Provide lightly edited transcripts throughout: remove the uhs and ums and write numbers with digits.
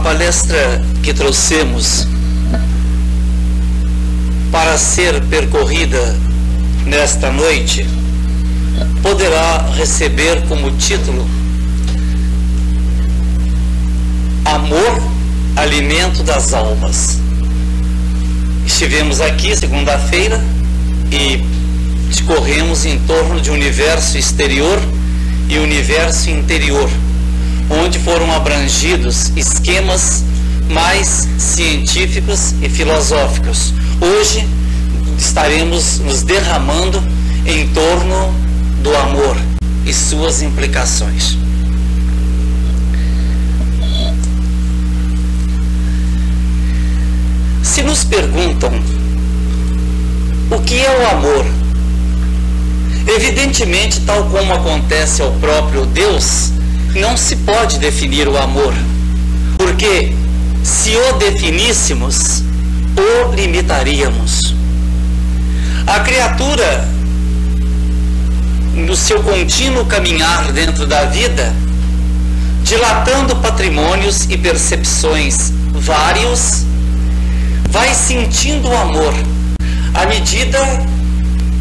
palestra que trouxemos para ser percorrida nesta noite poderá receber como título Amor, Alimento das Almas. Estivemos aqui segunda-feira e discorremos em torno de universo exterior e universo interior, onde foram abrangidos esquemas mais científicos e filosóficos. Hoje estaremos nos derramando em torno do amor e suas implicações. Se nos perguntam o que é o amor, evidentemente, tal como acontece ao próprio Deus, não se pode definir o amor, porque se o definíssemos, o limitaríamos. A criatura, no seu contínuo caminhar dentro da vida, dilatando patrimônios e percepções vários, vai sentindo o amor à medida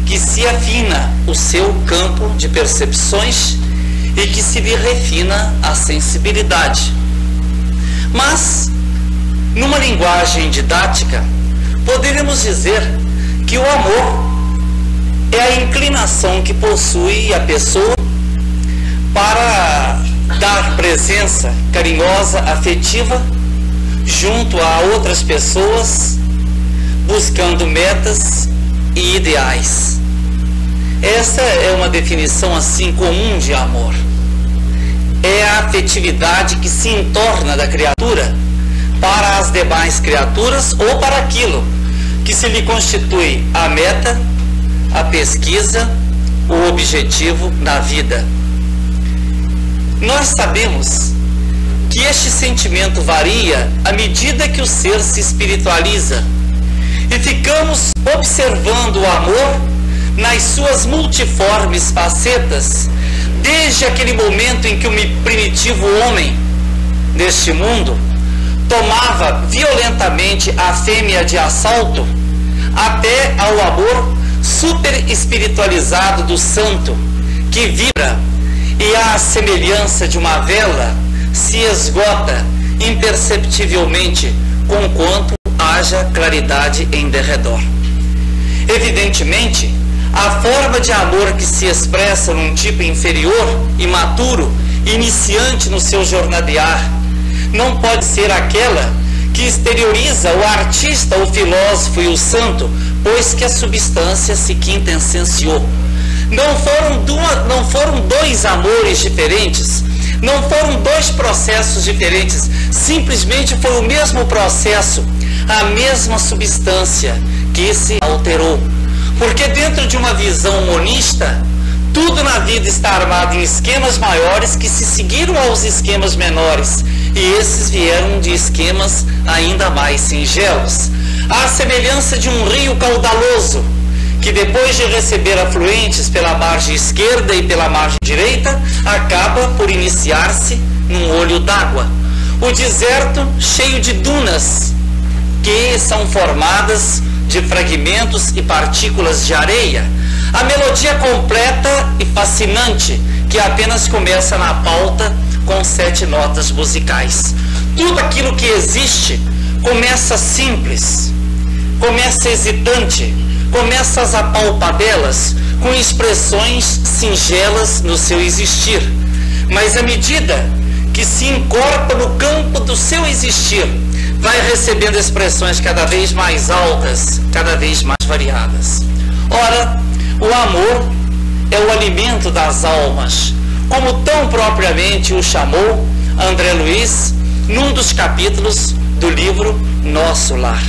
que se afina o seu campo de percepções e que se lhe refina a sensibilidade. Mas, numa linguagem didática, poderíamos dizer que o amor é a inclinação que possui a pessoa para dar presença carinhosa, afetiva, junto a outras pessoas, buscando metas e ideais. Essa é uma definição assim comum de amor. É a afetividade que se entorna da criatura para as demais criaturas ou para aquilo que se lhe constitui a meta, a pesquisa, o objetivo na vida. Nós sabemos que este sentimento varia à medida que o ser se espiritualiza e ficamos observando o amor nas suas multiformes facetas, desde aquele momento em que o primitivo homem deste mundo tomava violentamente a fêmea de assalto, até ao amor super espiritualizado do santo, que vibra e à semelhança de uma vela se esgota imperceptivelmente conquanto haja claridade em derredor. Evidentemente, a forma de amor que se expressa num tipo inferior, imaturo, iniciante no seu jornadear, não pode ser aquela que exterioriza o artista, o filósofo e o santo, pois que a substância se quintessenciou. Não foram dois amores diferentes, não foram dois processos diferentes, simplesmente foi o mesmo processo, a mesma substância que se alterou. Porque dentro de uma visão monista, tudo na vida está armado em esquemas maiores que se seguiram aos esquemas menores, e esses vieram de esquemas ainda mais singelos. À semelhança de um rio caudaloso, que depois de receber afluentes pela margem esquerda e pela margem direita, acaba por iniciar-se num olho d'água. O deserto cheio de dunas, que são formadas de fragmentos e partículas de areia. A melodia completa e fascinante, que apenas começa na pauta com 7 notas musicais. Tudo aquilo que existe começa simples, começa hesitante, começa às apalpadelas, com expressões singelas no seu existir. Mas à medida que se incorpora no campo do seu existir, vai recebendo expressões cada vez mais altas, cada vez mais variadas. Ora, o amor é o alimento das almas, como tão propriamente o chamou André Luiz num dos capítulos do livro Nosso Lar.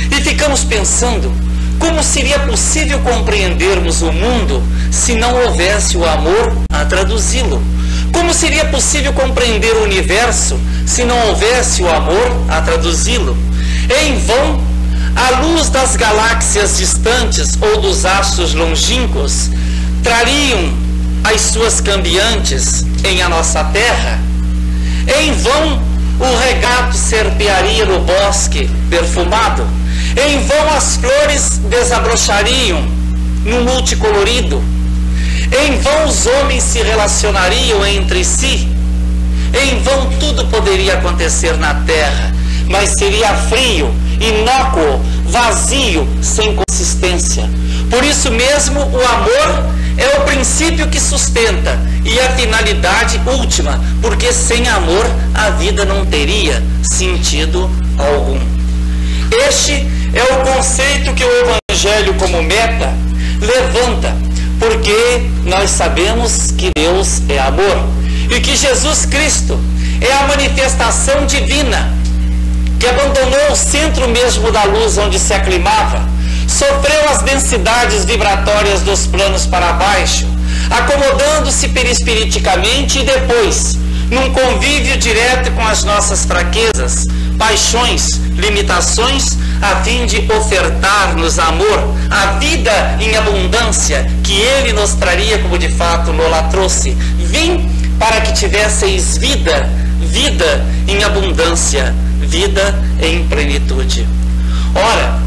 E ficamos pensando como seria possível compreendermos o mundo se não houvesse o amor a traduzi-lo. Como seria possível compreender o universo se não houvesse o amor a traduzi-lo? Em vão, a luz das galáxias distantes ou dos astros longínquos trariam as suas cambiantes em a nossa terra. Em vão, o regato serpearia no bosque perfumado. Em vão as flores desabrochariam no multicolorido. Em vão os homens se relacionariam entre si. Em vão tudo poderia acontecer na terra, mas seria frio, inócuo, vazio, sem consistência. Por isso mesmo, o amor é o princípio que sustenta e a finalidade última, porque sem amor a vida não teria sentido algum. Este é o conceito que o Evangelho, como meta, levanta, porque nós sabemos que Deus é amor e que Jesus Cristo é a manifestação divina, que abandonou o centro mesmo da luz onde se aclimava, sofreu as densidades vibratórias dos planos para baixo, acomodando-se perispiriticamente e depois, num convívio direto com as nossas fraquezas, paixões, limitações, a fim de ofertar-nos amor, a vida em abundância que Ele nos traria, como de fato Lola trouxe. Vim para que tivesseis vida, vida em abundância, vida em plenitude. Ora,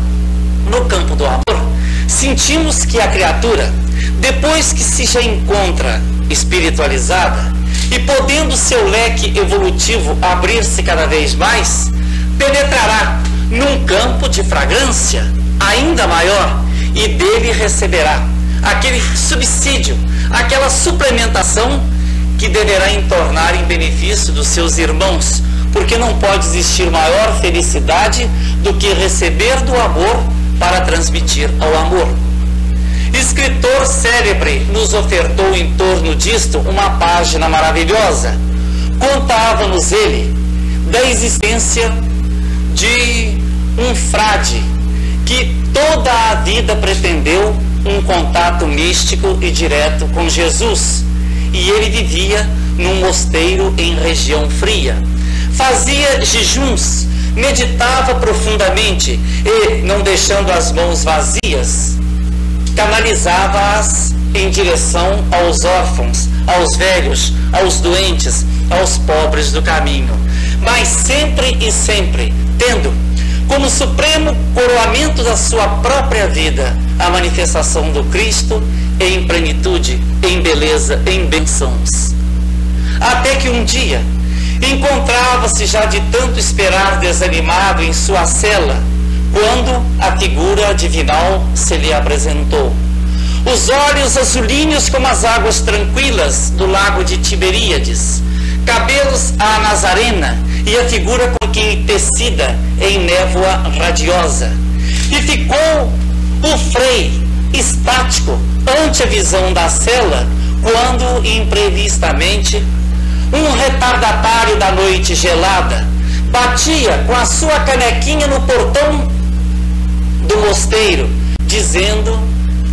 no campo do amor, sentimos que a criatura, depois que se já encontra espiritualizada e podendo seu leque evolutivo abrir-se cada vez mais, penetrará num campo de fragrância ainda maior e dele receberá aquele subsídio, aquela suplementação que deverá entornar em benefício dos seus irmãos, porque não pode existir maior felicidade do que receber do amor para transmitir ao amor. Escritor célebre nos ofertou em torno disto uma página maravilhosa. Contava-nos ele da existência de um frade que toda a vida pretendeu um contato místico e direto com Jesus, e ele vivia num mosteiro em região fria, fazia jejuns, meditava profundamente e, não deixando as mãos vazias, canalizava-as em direção aos órfãos, aos velhos, aos doentes, aos pobres do caminho, mas sempre e sempre tendo como supremo coroamento da sua própria vida a manifestação do Cristo em plenitude, em beleza, em bênçãos. Até que um dia encontrava-se já de tanto esperar desanimado em sua cela, quando a figura divinal se lhe apresentou. Os olhos azulíneos como as águas tranquilas do lago de Tiberíades, cabelos à nazarena e a figura com que tecida em névoa radiosa. E ficou o frei estático ante a visão da cela, quando imprevistamente um retardatário da noite gelada batia com a sua canequinha no portão do mosteiro, dizendo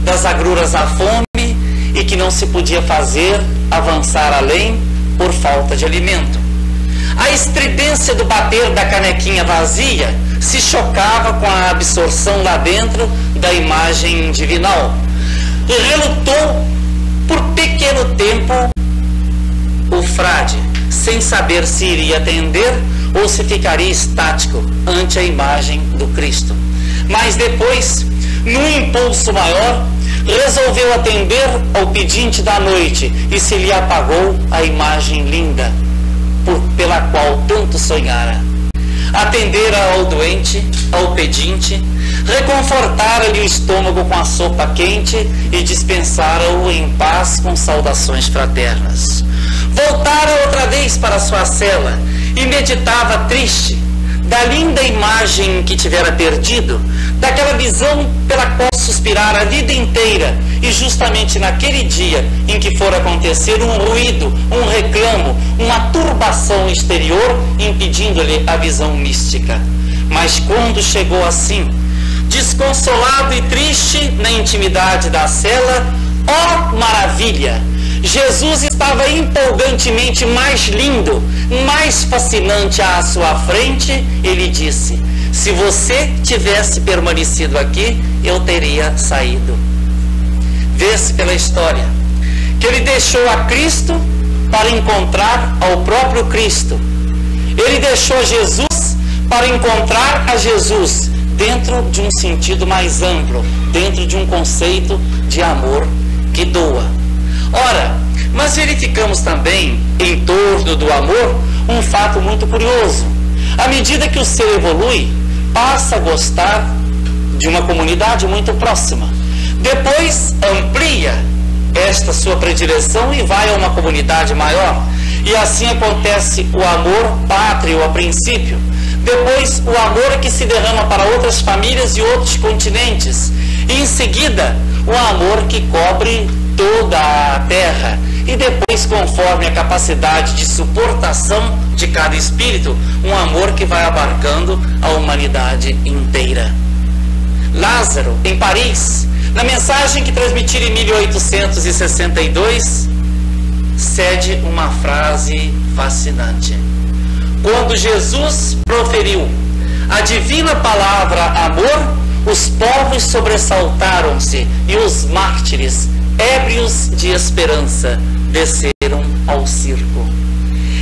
das agruras à fome e que não se podia fazer avançar além por falta de alimento. A estridência do bater da canequinha vazia se chocava com a absorção lá dentro da imagem divinal e relutou por pequeno tempo o frade, sem saber se iria atender ou se ficaria estático ante a imagem do Cristo. Mas depois, num impulso maior, resolveu atender ao pedinte da noite e se lhe apagou a imagem linda pela qual tanto sonhara. Atendera ao doente, ao pedinte, reconfortara-lhe o estômago com a sopa quente e dispensara-o em paz com saudações fraternas. Voltara outra vez para sua cela e meditava triste da linda imagem que tivera perdido, daquela visão pela qual suspirara a vida inteira, e justamente naquele dia em que for acontecer um ruído, um reclamo, uma turbação exterior, impedindo-lhe a visão mística. Mas quando chegou assim, desconsolado e triste na intimidade da cela, ó maravilha! Jesus estava empolgantemente mais lindo, mais fascinante à sua frente. Ele disse: se você tivesse permanecido aqui, eu teria saído. Vê-se pela história que ele deixou a Cristo para encontrar ao próprio Cristo. Ele deixou Jesus para encontrar a Jesus dentro de um sentido mais amplo, dentro de um conceito de amor que doa. Ora, mas verificamos também, em torno do amor, um fato muito curioso. À medida que o ser evolui, passa a gostar de uma comunidade muito próxima. Depois amplia esta sua predileção e vai a uma comunidade maior. E assim acontece o amor pátrio a princípio. Depois o amor que se derrama para outras famílias e outros continentes. E em seguida o amor que cobre toda a terra. E depois, conforme a capacidade de suportação de cada espírito, um amor que vai abarcando a humanidade inteira. Lázaro, em Paris, na mensagem que transmitiram em 1862, cede uma frase fascinante. Quando Jesus proferiu a divina palavra amor, os povos sobressaltaram-se e os mártires, ébrios de esperança, desceram ao circo.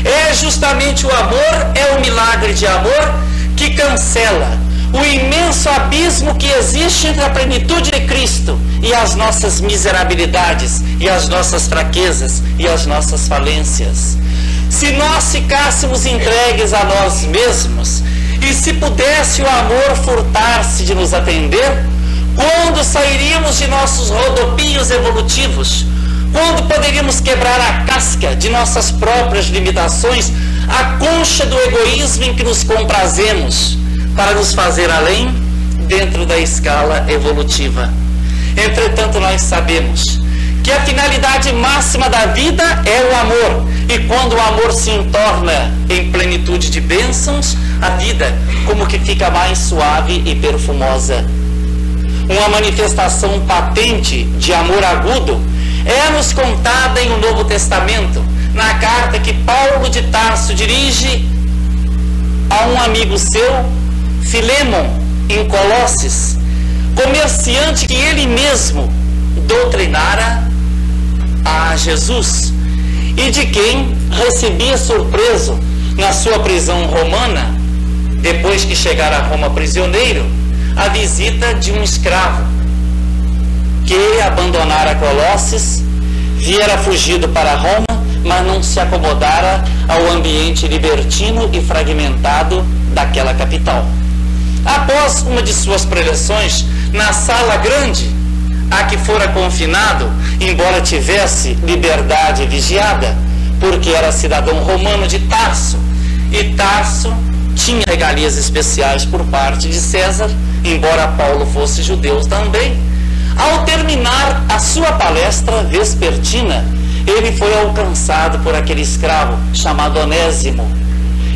É justamente o amor, é o milagre de amor que cancela o imenso abismo que existe entre a plenitude de Cristo e as nossas miserabilidades, e as nossas fraquezas, e as nossas falências. Se nós ficássemos entregues a nós mesmos, e se pudesse o amor furtar-se de nos atender, quando sairíamos de nossos rodopios evolutivos? Quando poderíamos quebrar a casca de nossas próprias limitações, a concha do egoísmo em que nos comprazemos, para nos fazer além dentro da escala evolutiva? Entretanto, nós sabemos que a finalidade máxima da vida é o amor, e quando o amor se entorna em plenitude de bênçãos, a vida como que fica mais suave e perfumosa. Uma manifestação patente de amor agudo é-nos contada em o Novo Testamento, na carta que Paulo de Tarso dirige a um amigo seu, Filémon, em Colosses, comerciante que ele mesmo doutrinara a Jesus, e de quem recebia surpreso na sua prisão romana, depois que chegara a Roma prisioneiro, a visita de um escravo que abandonara Colosses, viera fugido para Roma, mas não se acomodara ao ambiente libertino e fragmentado daquela capital. Após uma de suas preleções na sala grande a que fora confinado, embora tivesse liberdade vigiada, porque era cidadão romano de Tarso, e Tarso tinha regalias especiais por parte de César, embora Paulo fosse judeu também. Ao terminar a sua palestra vespertina, ele foi alcançado por aquele escravo chamado Onésimo.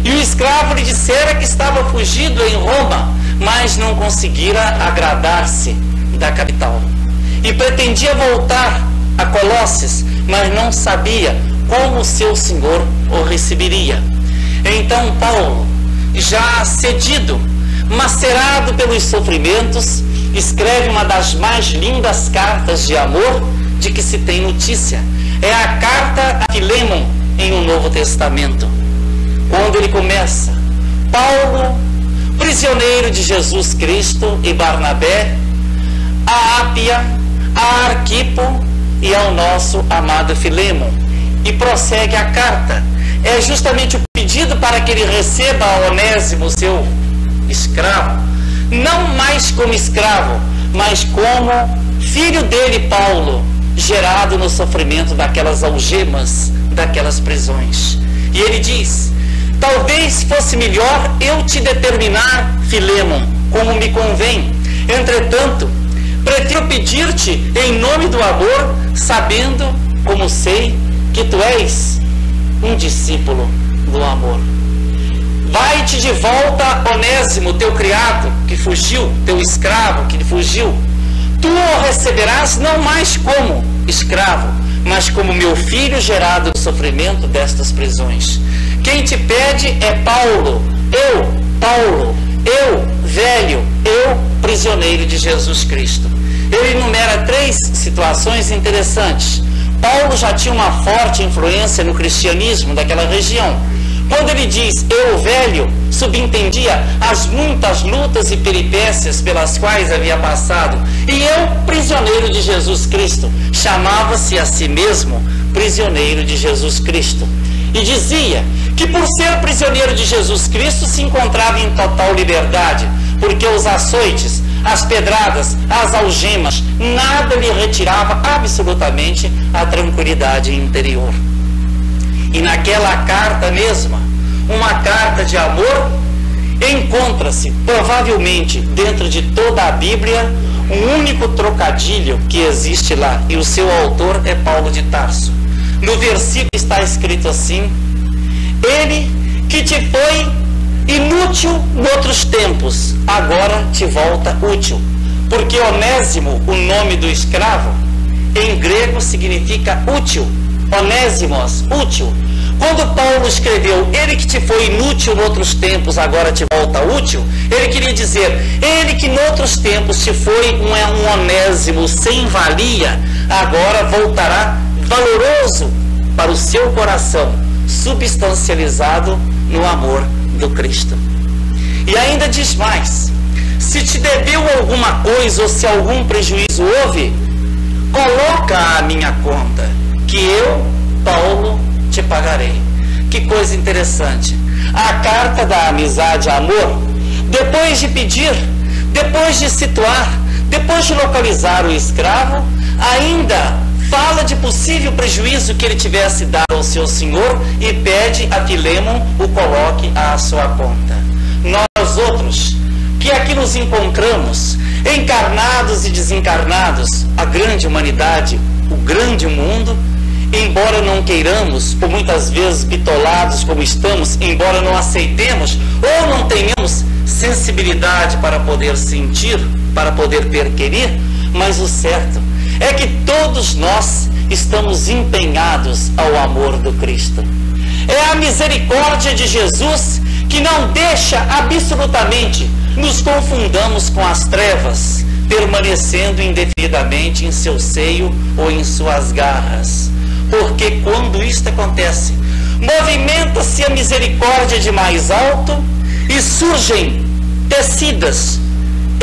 E o escravo lhe dissera que estava fugido em Roma, mas não conseguira agradar-se da capital. E pretendia voltar a Colosses, mas não sabia como seu senhor o receberia. Então Paulo, já cedido, macerado pelos sofrimentos, escreve uma das mais lindas cartas de amor de que se tem notícia. É a carta a Filémon em o Novo Testamento. Quando ele começa: Paulo, prisioneiro de Jesus Cristo, e Barnabé, a Ápia, a Arquipo e ao nosso amado Filémon. E prossegue a carta. É justamente o pedido para que ele receba a Onésimo, seu escravo, não mais como escravo, mas como filho dele, Paulo, gerado no sofrimento daquelas algemas, daquelas prisões. E ele diz: talvez fosse melhor eu te determinar, Filémon, como me convém. Entretanto, prefiro pedir-te em nome do amor, sabendo, como sei, que tu és um discípulo do amor. Vai-te de volta, Onésimo, teu criado, que fugiu, teu escravo, que fugiu. Tu o receberás não mais como escravo, mas como meu filho gerado no sofrimento destas prisões. Quem te pede é Paulo, eu, velho, eu, prisioneiro de Jesus Cristo. Ele enumera 3 situações interessantes. Paulo já tinha uma forte influência no cristianismo daquela região. Quando ele diz eu velho, subentendia as muitas lutas e peripécias pelas quais havia passado. E eu, prisioneiro de Jesus Cristo, chamava-se a si mesmo prisioneiro de Jesus Cristo. E dizia que por ser prisioneiro de Jesus Cristo se encontrava em total liberdade, porque os açoites, as pedradas, as algemas, nada lhe retirava absolutamente a tranquilidade interior. E naquela carta mesma, uma carta de amor, encontra-se provavelmente dentro de toda a Bíblia um único trocadilho que existe lá, e o seu autor é Paulo de Tarso. No versículo está escrito assim: ele que te foi inútil noutros tempos, agora te volta útil. Porque Onésimo, o nome do escravo, em grego significa útil. Onésimos, útil. Quando Paulo escreveu, ele que te foi inútil noutros tempos, agora te volta útil, ele queria dizer, ele que noutros tempos te foi um onésimo sem valia, agora voltará valoroso para o seu coração, substancializado no amor do Cristo. E ainda diz mais: se te deveu alguma coisa ou se algum prejuízo houve, coloca à minha conta, que eu, Paulo, te pagarei. Que coisa interessante. A carta da amizade a amor, depois de pedir, depois de situar, depois de localizar o escravo, ainda fala de possível prejuízo que ele tivesse dado ao seu senhor e pede a Filémon o coloque à sua conta. Nós outros, que aqui nos encontramos, encarnados e desencarnados, a grande humanidade, o grande mundo, embora não queiramos, por muitas vezes bitolados como estamos, embora não aceitemos ou não tenhamos sensibilidade para poder sentir, para poder perquerir, mas o certo é que todos nós estamos empenhados ao amor do Cristo. É a misericórdia de Jesus que não deixa absolutamente nos confundamos com as trevas, permanecendo indefinidamente em seu seio ou em suas garras. Porque quando isto acontece, movimenta-se a misericórdia de mais alto e surgem tecidas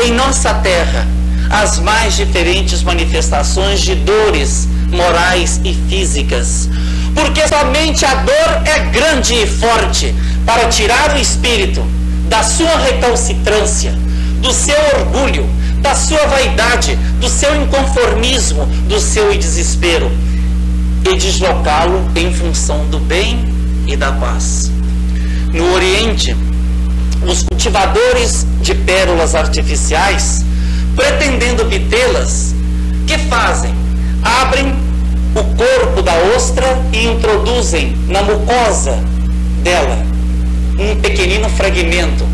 em nossa terra as mais diferentes manifestações de dores morais e físicas. Porque somente a dor é grande e forte para tirar o espírito da sua recalcitrância, do seu orgulho, da sua vaidade, do seu inconformismo, do seu desespero, e deslocá-lo em função do bem e da paz. No Oriente, os cultivadores de pérolas artificiais, pretendendo obtê-las, que fazem? Abrem o corpo da ostra e introduzem na mucosa dela um pequenino fragmento.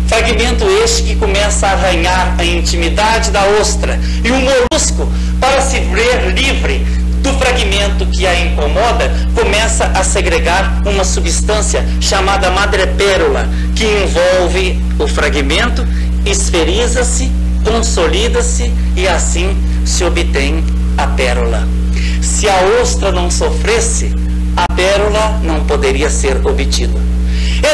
Fragmento este que começa a arranhar a intimidade da ostra, e o molusco, para se ver livre do fragmento que a incomoda, começa a segregar uma substância chamada madrepérola, que envolve o fragmento, esferiza-se, consolida-se e assim se obtém a pérola. Se a ostra não sofresse, a pérola não poderia ser obtida.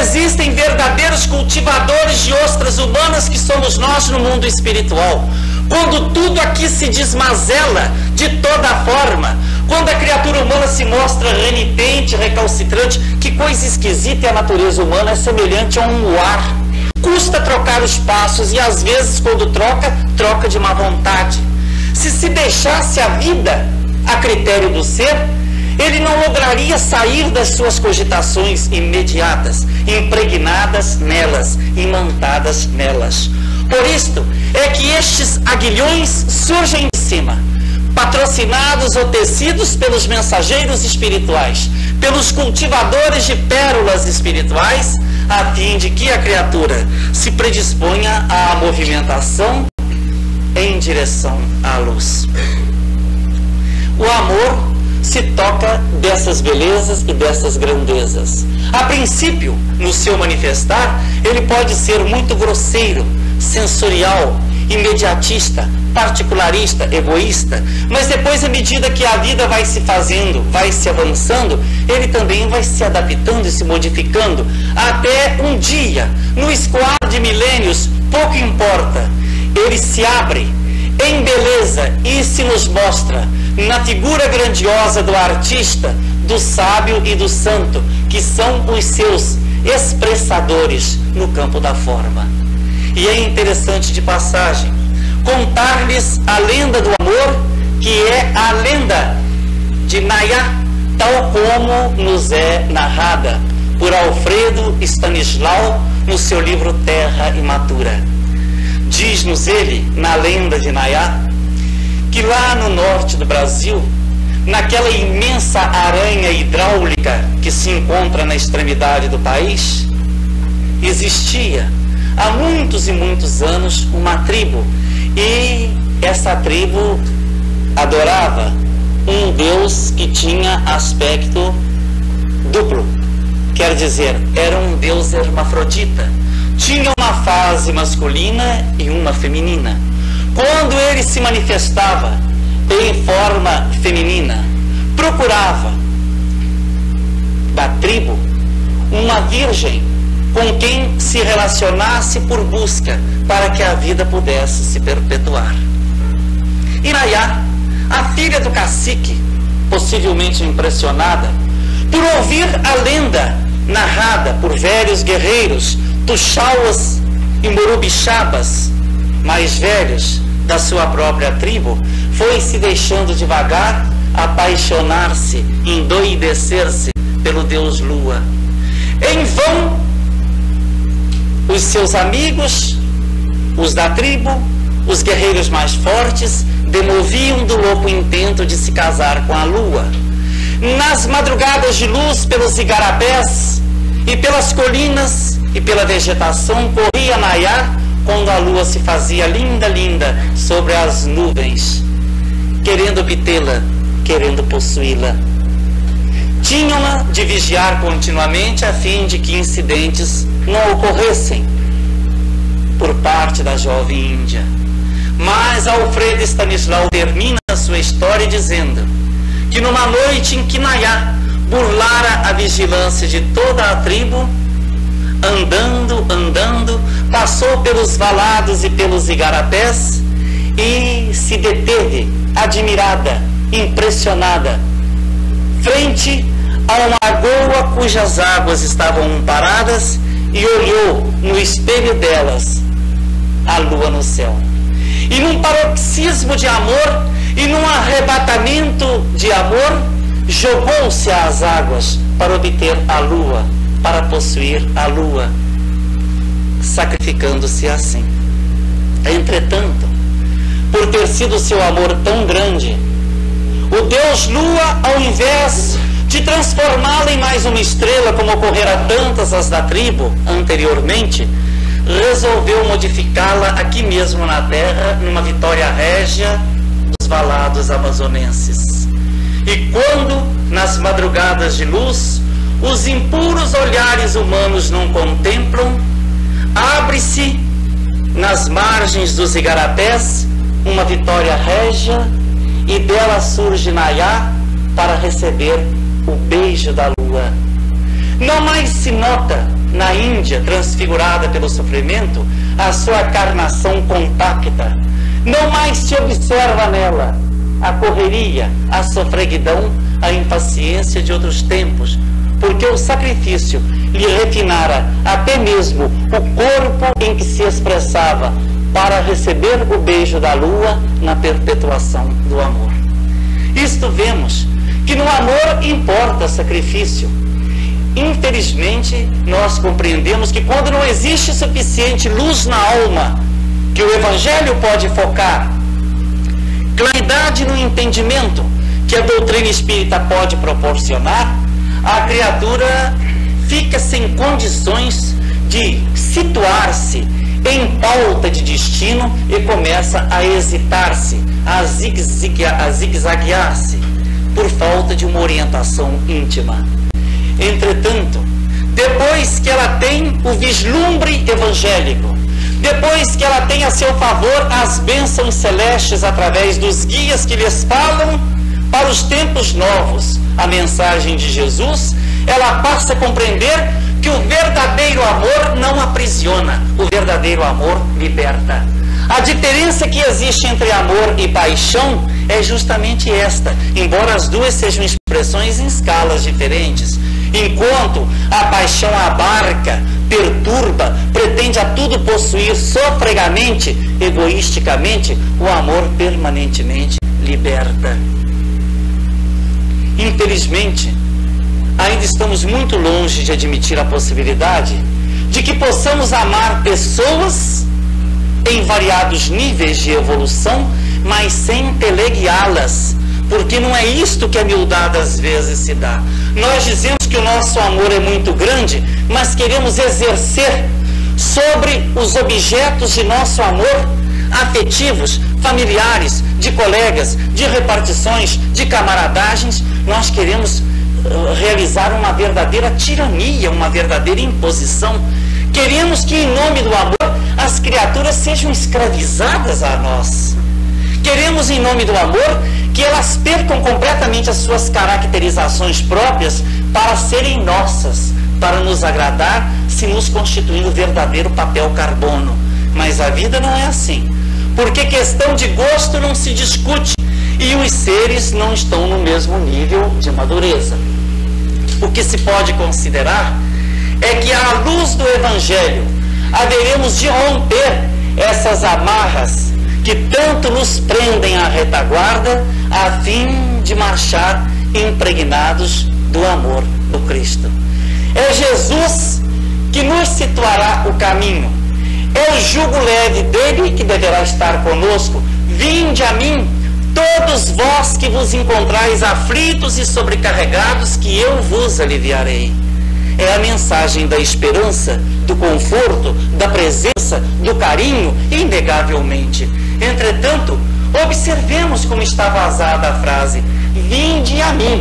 Existem verdadeiros cultivadores de ostras humanas que somos nós no mundo espiritual. Quando tudo aqui se desmazela de toda forma, quando a criatura humana se mostra renitente, recalcitrante, que coisa esquisita, é a natureza humana, é semelhante a um luar. Custa trocar os passos e às vezes quando troca de má vontade. Se deixasse a vida a critério do ser, ele não lograria sair das suas cogitações imediatas, impregnadas nelas, imantadas nelas. Por isto é que estes aguilhões surgem de cima, patrocinados ou tecidos pelos mensageiros espirituais, pelos cultivadores de pérolas espirituais, a fim de que a criatura se predisponha à movimentação em direção à luz. O amor se toca dessas belezas e dessas grandezas. A princípio, no seu manifestar, ele pode ser muito grosseiro, sensorial, imediatista, particularista, egoísta, mas depois, à medida que a vida vai se fazendo, vai se avançando, ele também vai se adaptando e se modificando, até um dia, no escoar de milênios, pouco importa, ele se abre em beleza e se nos mostra na figura grandiosa do artista, do sábio e do santo, que são os seus expressadores no campo da forma. E é interessante de passagem contar-lhes a lenda do amor, que é a lenda de Nayá, tal como nos é narrada por Alfredo Stanislau no seu livro Terra Imatura. Diz-nos ele, na lenda de Nayá, que lá no norte do Brasil, naquela imensa aranha hidráulica que se encontra na extremidade do país, existia há muitos e muitos anos uma tribo, e essa tribo adorava um Deus que tinha aspecto duplo, quer dizer, era um Deus hermafrodita, tinha uma fase masculina e uma feminina. Quando ele se manifestava em forma feminina, procurava da tribo uma virgem com quem se relacionasse por busca, para que a vida pudesse se perpetuar. E Nayá, a filha do cacique, possivelmente impressionada por ouvir a lenda narrada por velhos guerreiros, tuxauas e morubixabas, mais velhos da sua própria tribo, foi se deixando devagar apaixonar-se, endoidecer-se pelo deus Lua. Em vão, os seus amigos, os da tribo, os guerreiros mais fortes, demoviam do louco intento de se casar com a lua. Nas madrugadas de luz, pelos igarapés e pelas colinas e pela vegetação, corria Nayá quando a lua se fazia linda, linda sobre as nuvens, querendo obtê-la, querendo possuí-la. Tinham-na de vigiar continuamente a fim de que incidentes não ocorressem por parte da jovem índia. Mas Alfredo Stanislau termina a sua história dizendo que numa noite em que Nayá burlara a vigilância de toda a tribo, andando, passou pelos valados e pelos igarapés e se deteve, admirada, impressionada, frente a uma lagoa cujas águas estavam paradas, e olhou no espelho delas a lua no céu. E num paroxismo de amor e num arrebatamento de amor, jogou-se às águas para obter a lua, para possuir a lua, sacrificando-se assim. Entretanto, por ter sido seu amor tão grande, o deus Lua, ao invés de transformá-la em mais uma estrela, como ocorrera tantas as da tribo anteriormente, resolveu modificá-la aqui mesmo na terra, numa vitória régia dos valados amazonenses. E quando, nas madrugadas de luz, os impuros olhares humanos não contemplam, abre-se nas margens dos igarapés uma vitória régia, e dela surge Nayá para receber o beijo da lua. Não mais se nota na Índia, transfigurada pelo sofrimento, a sua carnação compacta. Não mais se observa nela a correria, a sofreguidão, a impaciência de outros tempos, porque o sacrifício lhe refinara até mesmo o corpo em que se expressava para receber o beijo da lua na perpetuação do amor. Isto vemos que no amor importa sacrifício. Infelizmente, nós compreendemos que quando não existe suficiente luz na alma, que o Evangelho pode focar, claridade no entendimento que a doutrina espírita pode proporcionar, a criatura fica sem condições de situar-se em pauta de destino e começa a hesitar-se, a zigue-zaguear-se, por falta de uma orientação íntima. Entretanto, depois que ela tem o vislumbre evangélico, depois que ela tem a seu favor as bênçãos celestes através dos guias que lhes falam para os tempos novos, a mensagem de Jesus, ela passa a compreender que o verdadeiro amor não aprisiona, o verdadeiro amor liberta. A diferença que existe entre amor e paixão é justamente esta, embora as duas sejam expressões em escalas diferentes. Enquanto a paixão abarca, perturba, pretende a tudo possuir sofregamente, egoisticamente, o amor permanentemente liberta. Infelizmente, ainda estamos muito longe de admitir a possibilidade de que possamos amar pessoas em variados níveis de evolução, mas sem teleguiá-las, porque não é isto que a humildade às vezes se dá. Nós dizemos que o nosso amor é muito grande, mas queremos exercer sobre os objetos de nosso amor afetivos, familiares, de colegas, de repartições, de camaradagens. Nós queremos realizar uma verdadeira tirania, uma verdadeira imposição. Queremos que em nome do amor as criaturas sejam escravizadas a nós. Queremos em nome do amor que elas percam completamente as suas caracterizações próprias para serem nossas, para nos agradar, se nos constituindo o verdadeiro papel carbono. Mas a vida não é assim, porque questão de gosto não se discute e os seres não estão no mesmo nível de madureza. O que se pode considerar é que à luz do Evangelho haveremos de romper essas amarras que tanto nos prendem à retaguarda, a fim de marchar impregnados do amor do Cristo. É Jesus que nos situará o caminho. É o jugo leve dele que deverá estar conosco. Vinde a mim, todos vós que vos encontrais aflitos e sobrecarregados, que eu vos aliviarei. É a mensagem da esperança, do conforto, da presença, do carinho, inegavelmente. Entretanto, observemos como está vazada a frase, vinde a mim.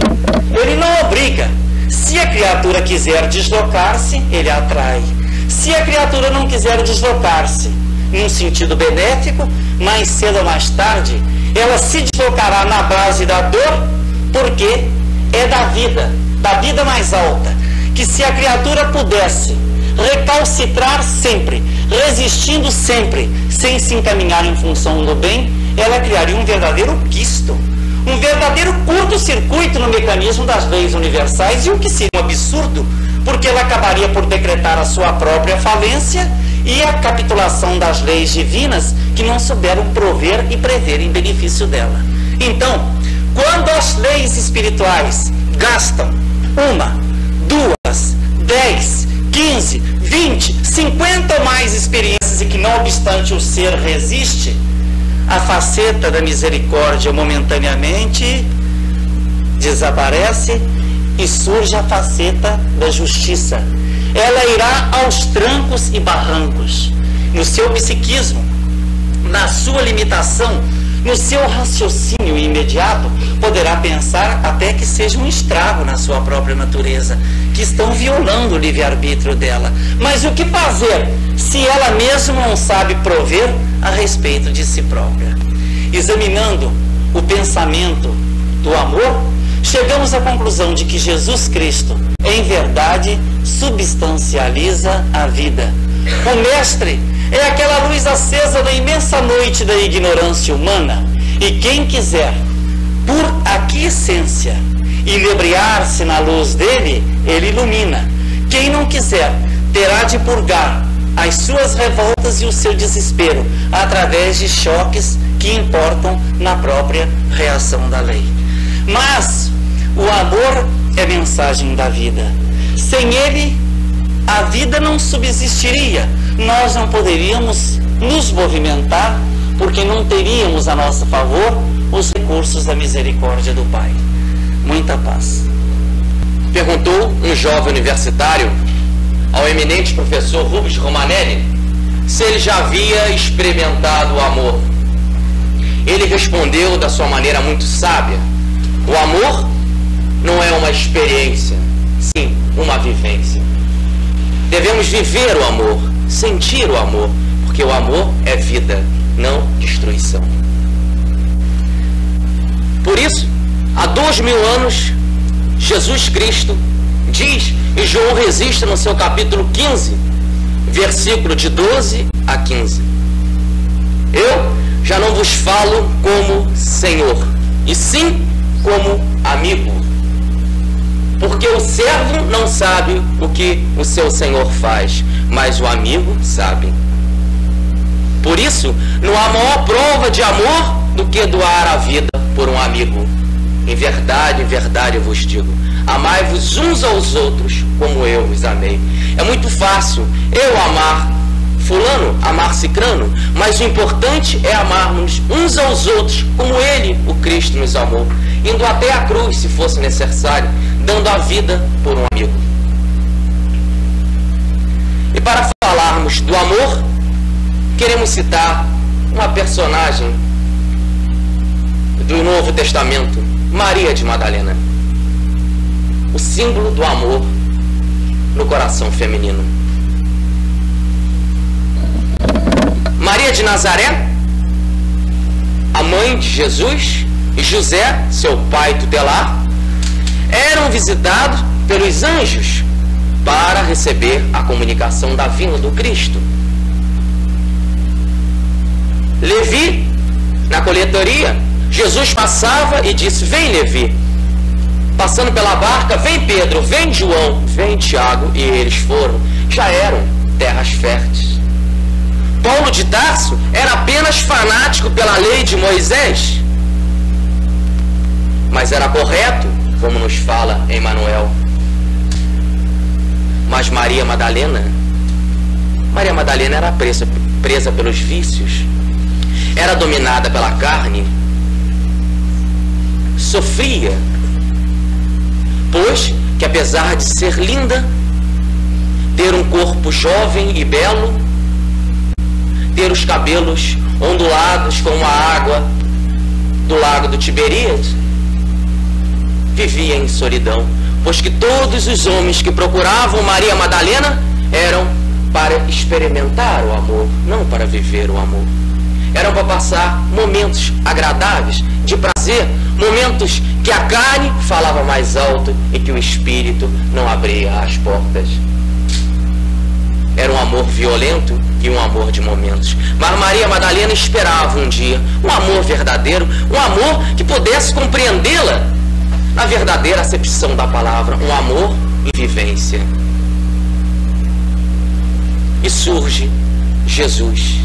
Ele não obriga. Se a criatura quiser deslocar-se, ele atrai. Se a criatura não quiser deslocar-se, num sentido benéfico, mais cedo ou mais tarde, ela se deslocará na base da dor, porque é da vida mais alta, que se a criatura pudesse recalcitrar sempre, resistindo sempre, sem se encaminhar em função do bem, ela criaria um verdadeiro quisto, um verdadeiro curto-circuito no mecanismo das leis universais, e o que seria um absurdo, porque ela acabaria por decretar a sua própria falência e a capitulação das leis divinas que não souberam prover e prever em benefício dela. Então, quando as leis espirituais gastam 1, 2, 10, 15, 20, 50 ou mais experiências e que não obstante o ser resiste, a faceta da misericórdia momentaneamente desaparece e surge a faceta da justiça. Ela irá aos trancos e barrancos, no seu psiquismo, na sua limitação, no seu raciocínio imediato, poderá pensar até que seja um estrago na sua própria natureza, que estão violando o livre-arbítrio dela. Mas o que fazer se ela mesma não sabe prover a respeito de si própria? Examinando o pensamento do amor, chegamos à conclusão de que Jesus Cristo, em verdade, substancializa a vida. O Mestre é aquela luz acesa da imensa noite da ignorância humana, e quem quiser, por aquiescência, inebriar-se na luz dele, ele ilumina. Quem não quiser, terá de purgar as suas revoltas e o seu desespero através de choques que importam na própria reação da lei. Mas o amor é mensagem da vida. Sem ele, a vida não subsistiria. Nós não poderíamos nos movimentar, porque não teríamos a nosso favor os recursos da misericórdia do Pai. Muita paz. Perguntou um jovem universitário ao eminente professor Rubens Romanelli se ele já havia experimentado o amor. Ele respondeu da sua maneira muito sábia: o amor não é uma experiência, sim uma vivência. Devemos viver o amor, sentir o amor, porque o amor é vida, não destruição. Por isso, há 2000 anos, Jesus Cristo diz, e João registra no seu capítulo 15, versículo de 12 a 15: eu já não vos falo como Senhor, e sim como amigo, porque o servo não sabe o que o seu Senhor faz, mas o amigo sabe. Por isso, não há maior prova de amor do que doar a vida por um amigo. Em verdade eu vos digo, amai-vos uns aos outros como eu vos amei. É muito fácil eu amar fulano, amar cicrano, mas o importante é amarmos uns aos outros como ele, o Cristo, nos amou, indo até a cruz, se fosse necessário, dando a vida por um amigo. E para falarmos do amor, queremos citar uma personagem do Novo Testamento, Maria de Madalena, o símbolo do amor no coração feminino. Maria de Nazaré, a mãe de Jesus, e José, seu pai tutelar, eram visitados pelos anjos para receber a comunicação da vinda do Cristo. Levi, na coletoria, Jesus passava e disse: vem, Levi. Passando pela barca, vem Pedro, vem João, vem Tiago, e eles foram. Já eram terras férteis. Paulo de Tarso era apenas fanático pela lei de Moisés, mas era correto, como nos fala Emmanuel. Mas Maria Madalena era presa pelos vícios, era dominada pela carne, sofria, pois que apesar de ser linda, ter um corpo jovem e belo, ter os cabelos ondulados como a água do lago do Tiberíades, vivia em solidão, pois que todos os homens que procuravam Maria Madalena eram para experimentar o amor, não para viver o amor. Eram para passar momentos agradáveis, de prazer, momentos que a carne falava mais alto e que o espírito não abria as portas. Era um amor violento e um amor de momentos. Mas Maria Madalena esperava um dia um amor verdadeiro, um amor que pudesse compreendê-la na verdadeira acepção da palavra, um amor em vivência. E surge Jesus,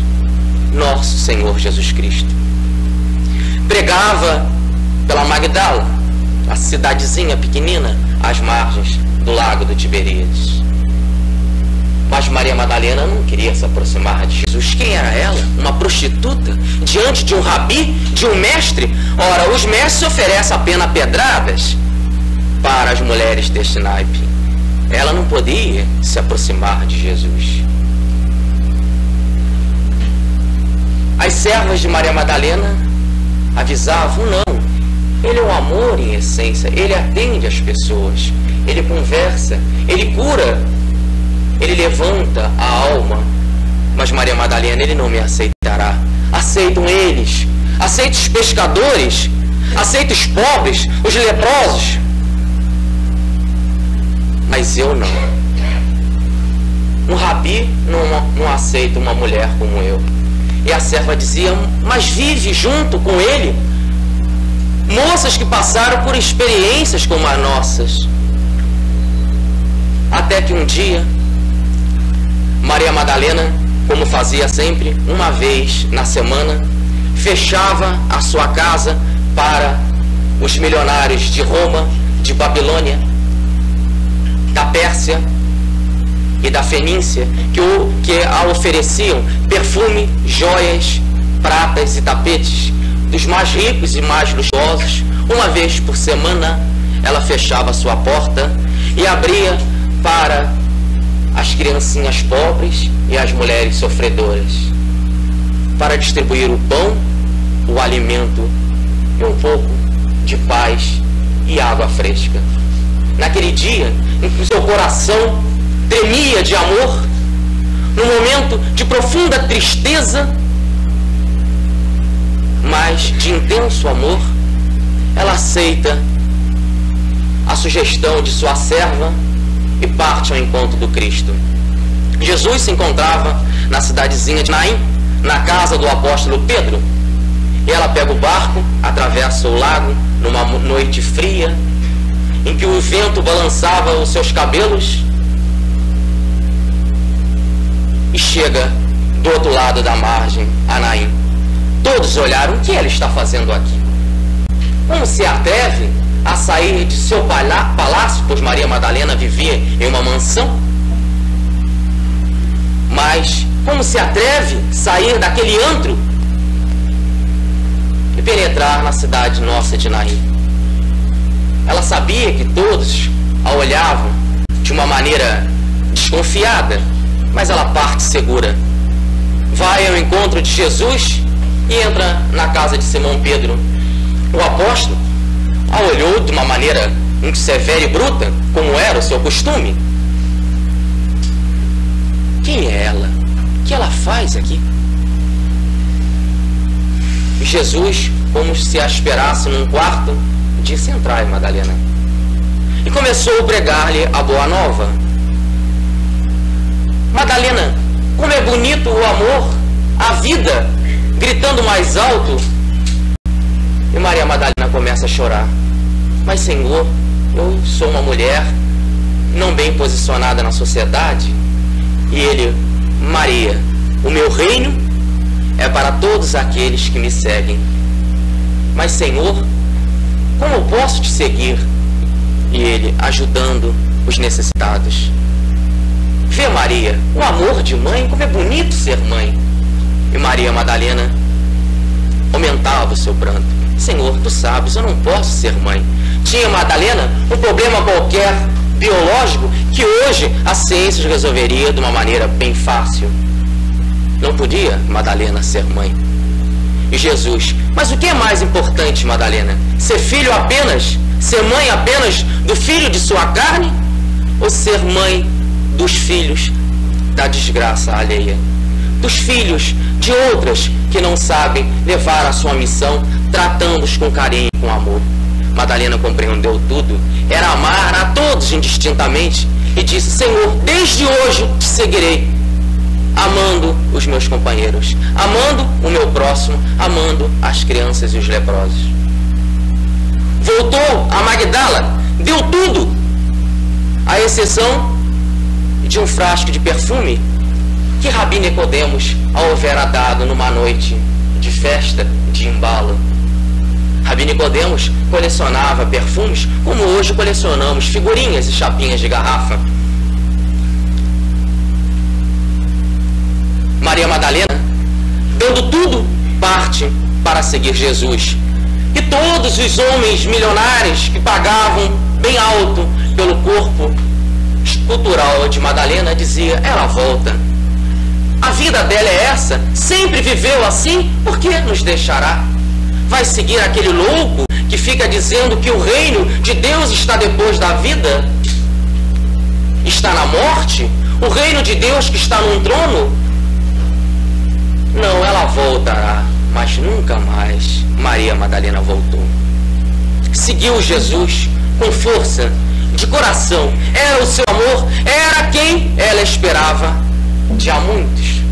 nosso Senhor Jesus Cristo. Pregava pela Magdala, a cidadezinha pequenina, às margens do lago do Tiberíades. Mas Maria Madalena não queria se aproximar de Jesus. Quem era ela? Uma prostituta? Diante de um rabi? De um mestre? Ora, os mestres oferecem apenas pedradas para as mulheres deste naipe. Ela não podia se aproximar de Jesus. As servas de Maria Madalena avisavam: não, ele é um amor em essência, ele atende as pessoas, ele conversa, ele cura, ele levanta a alma. Mas Maria Madalena, ele não me aceitará. Aceitam eles, aceita os pescadores, aceita os pobres, os leprosos, mas eu não. Um rabi não aceita uma mulher como eu. E a serva dizia: mas vive junto com ele moças que passaram por experiências como as nossas. Até que um dia Maria Madalena, como fazia sempre, uma vez na semana, fechava a sua casa para os milionários de Roma, de Babilônia, da Pérsia e da Fenícia, que a ofereciam perfume, joias, pratas e tapetes dos mais ricos e mais luxuosos. Uma vez por semana ela fechava sua porta e abria para as criancinhas pobres e as mulheres sofredoras, para distribuir o pão, o alimento e um pouco de paz e água fresca. Naquele dia em que o seu coração tremia de amor, num momento de profunda tristeza, mas de intenso amor, ela aceita a sugestão de sua serva e parte ao encontro do Cristo. Jesus se encontrava na cidadezinha de Naim, na casa do apóstolo Pedro. E ela pega o barco, atravessa o lago numa noite fria, em que o vento balançava os seus cabelos, e chega do outro lado da margem, a Naim. Todos olharam: o que ela está fazendo aqui? Como se atreve a sair de seu palácio, pois Maria Madalena vivia em uma mansão? Mas como se atreve a sair daquele antro e penetrar na cidade nossa de Naim? Ela sabia que todos a olhavam de uma maneira desconfiada, mas ela parte segura. Vai ao encontro de Jesus e entra na casa de Simão Pedro. O apóstolo a olhou de uma maneira muito severa e bruta, como era o seu costume. Quem é ela? O que ela faz aqui? E Jesus, como se a esperasse num quarto, disse: entrai, Madalena. E começou a pregar-lhe a boa nova. Madalena, como é bonito o amor, a vida, gritando mais alto. E Maria Madalena começa a chorar. Mas, Senhor, eu sou uma mulher não bem posicionada na sociedade. E ele: Maria, o meu reino é para todos aqueles que me seguem. Mas, Senhor, como eu posso te seguir? E ele: ajudando os necessitados. Vê, Maria, o amor de mãe, como é bonito ser mãe. E Maria Madalena aumentava o seu pranto. Senhor, tu sabes, eu não posso ser mãe. Tinha Madalena um problema qualquer biológico que hoje a ciência resolveria de uma maneira bem fácil. Não podia Madalena ser mãe. E Jesus: mas o que é mais importante, Madalena? Ser filho apenas? Ser mãe apenas do filho de sua carne? Ou ser mãe dos filhos da desgraça alheia? Dos filhos de outras que não sabem levar a sua missão, tratando-os com carinho e com amor. Madalena compreendeu tudo. Era amar a todos indistintamente e disse: Senhor, desde hoje te seguirei, amando os meus companheiros, amando o meu próximo, amando as crianças e os leprosos. Voltou a Magdala, deu tudo, à exceção de um frasco de perfume que Rabi Nicodemos a houvera dado numa noite de festa, de embalo. Rabi Nicodemos colecionava perfumes como hoje colecionamos figurinhas e chapinhas de garrafa. Maria Madalena, dando tudo, parte para seguir Jesus. E todos os homens milionários que pagavam bem alto pelo corpo escultural de Madalena dizia: ela volta. A vida dela é essa, sempre viveu assim, por que nos deixará? Vai seguir aquele louco que fica dizendo que o reino de Deus está depois da vida? Está na morte? O reino de Deus que está num trono? Não, ela voltará, mas nunca mais. Maria Madalena voltou. Seguiu Jesus com força, de coração. Era o seu amor, era quem ela esperava. De há muitos,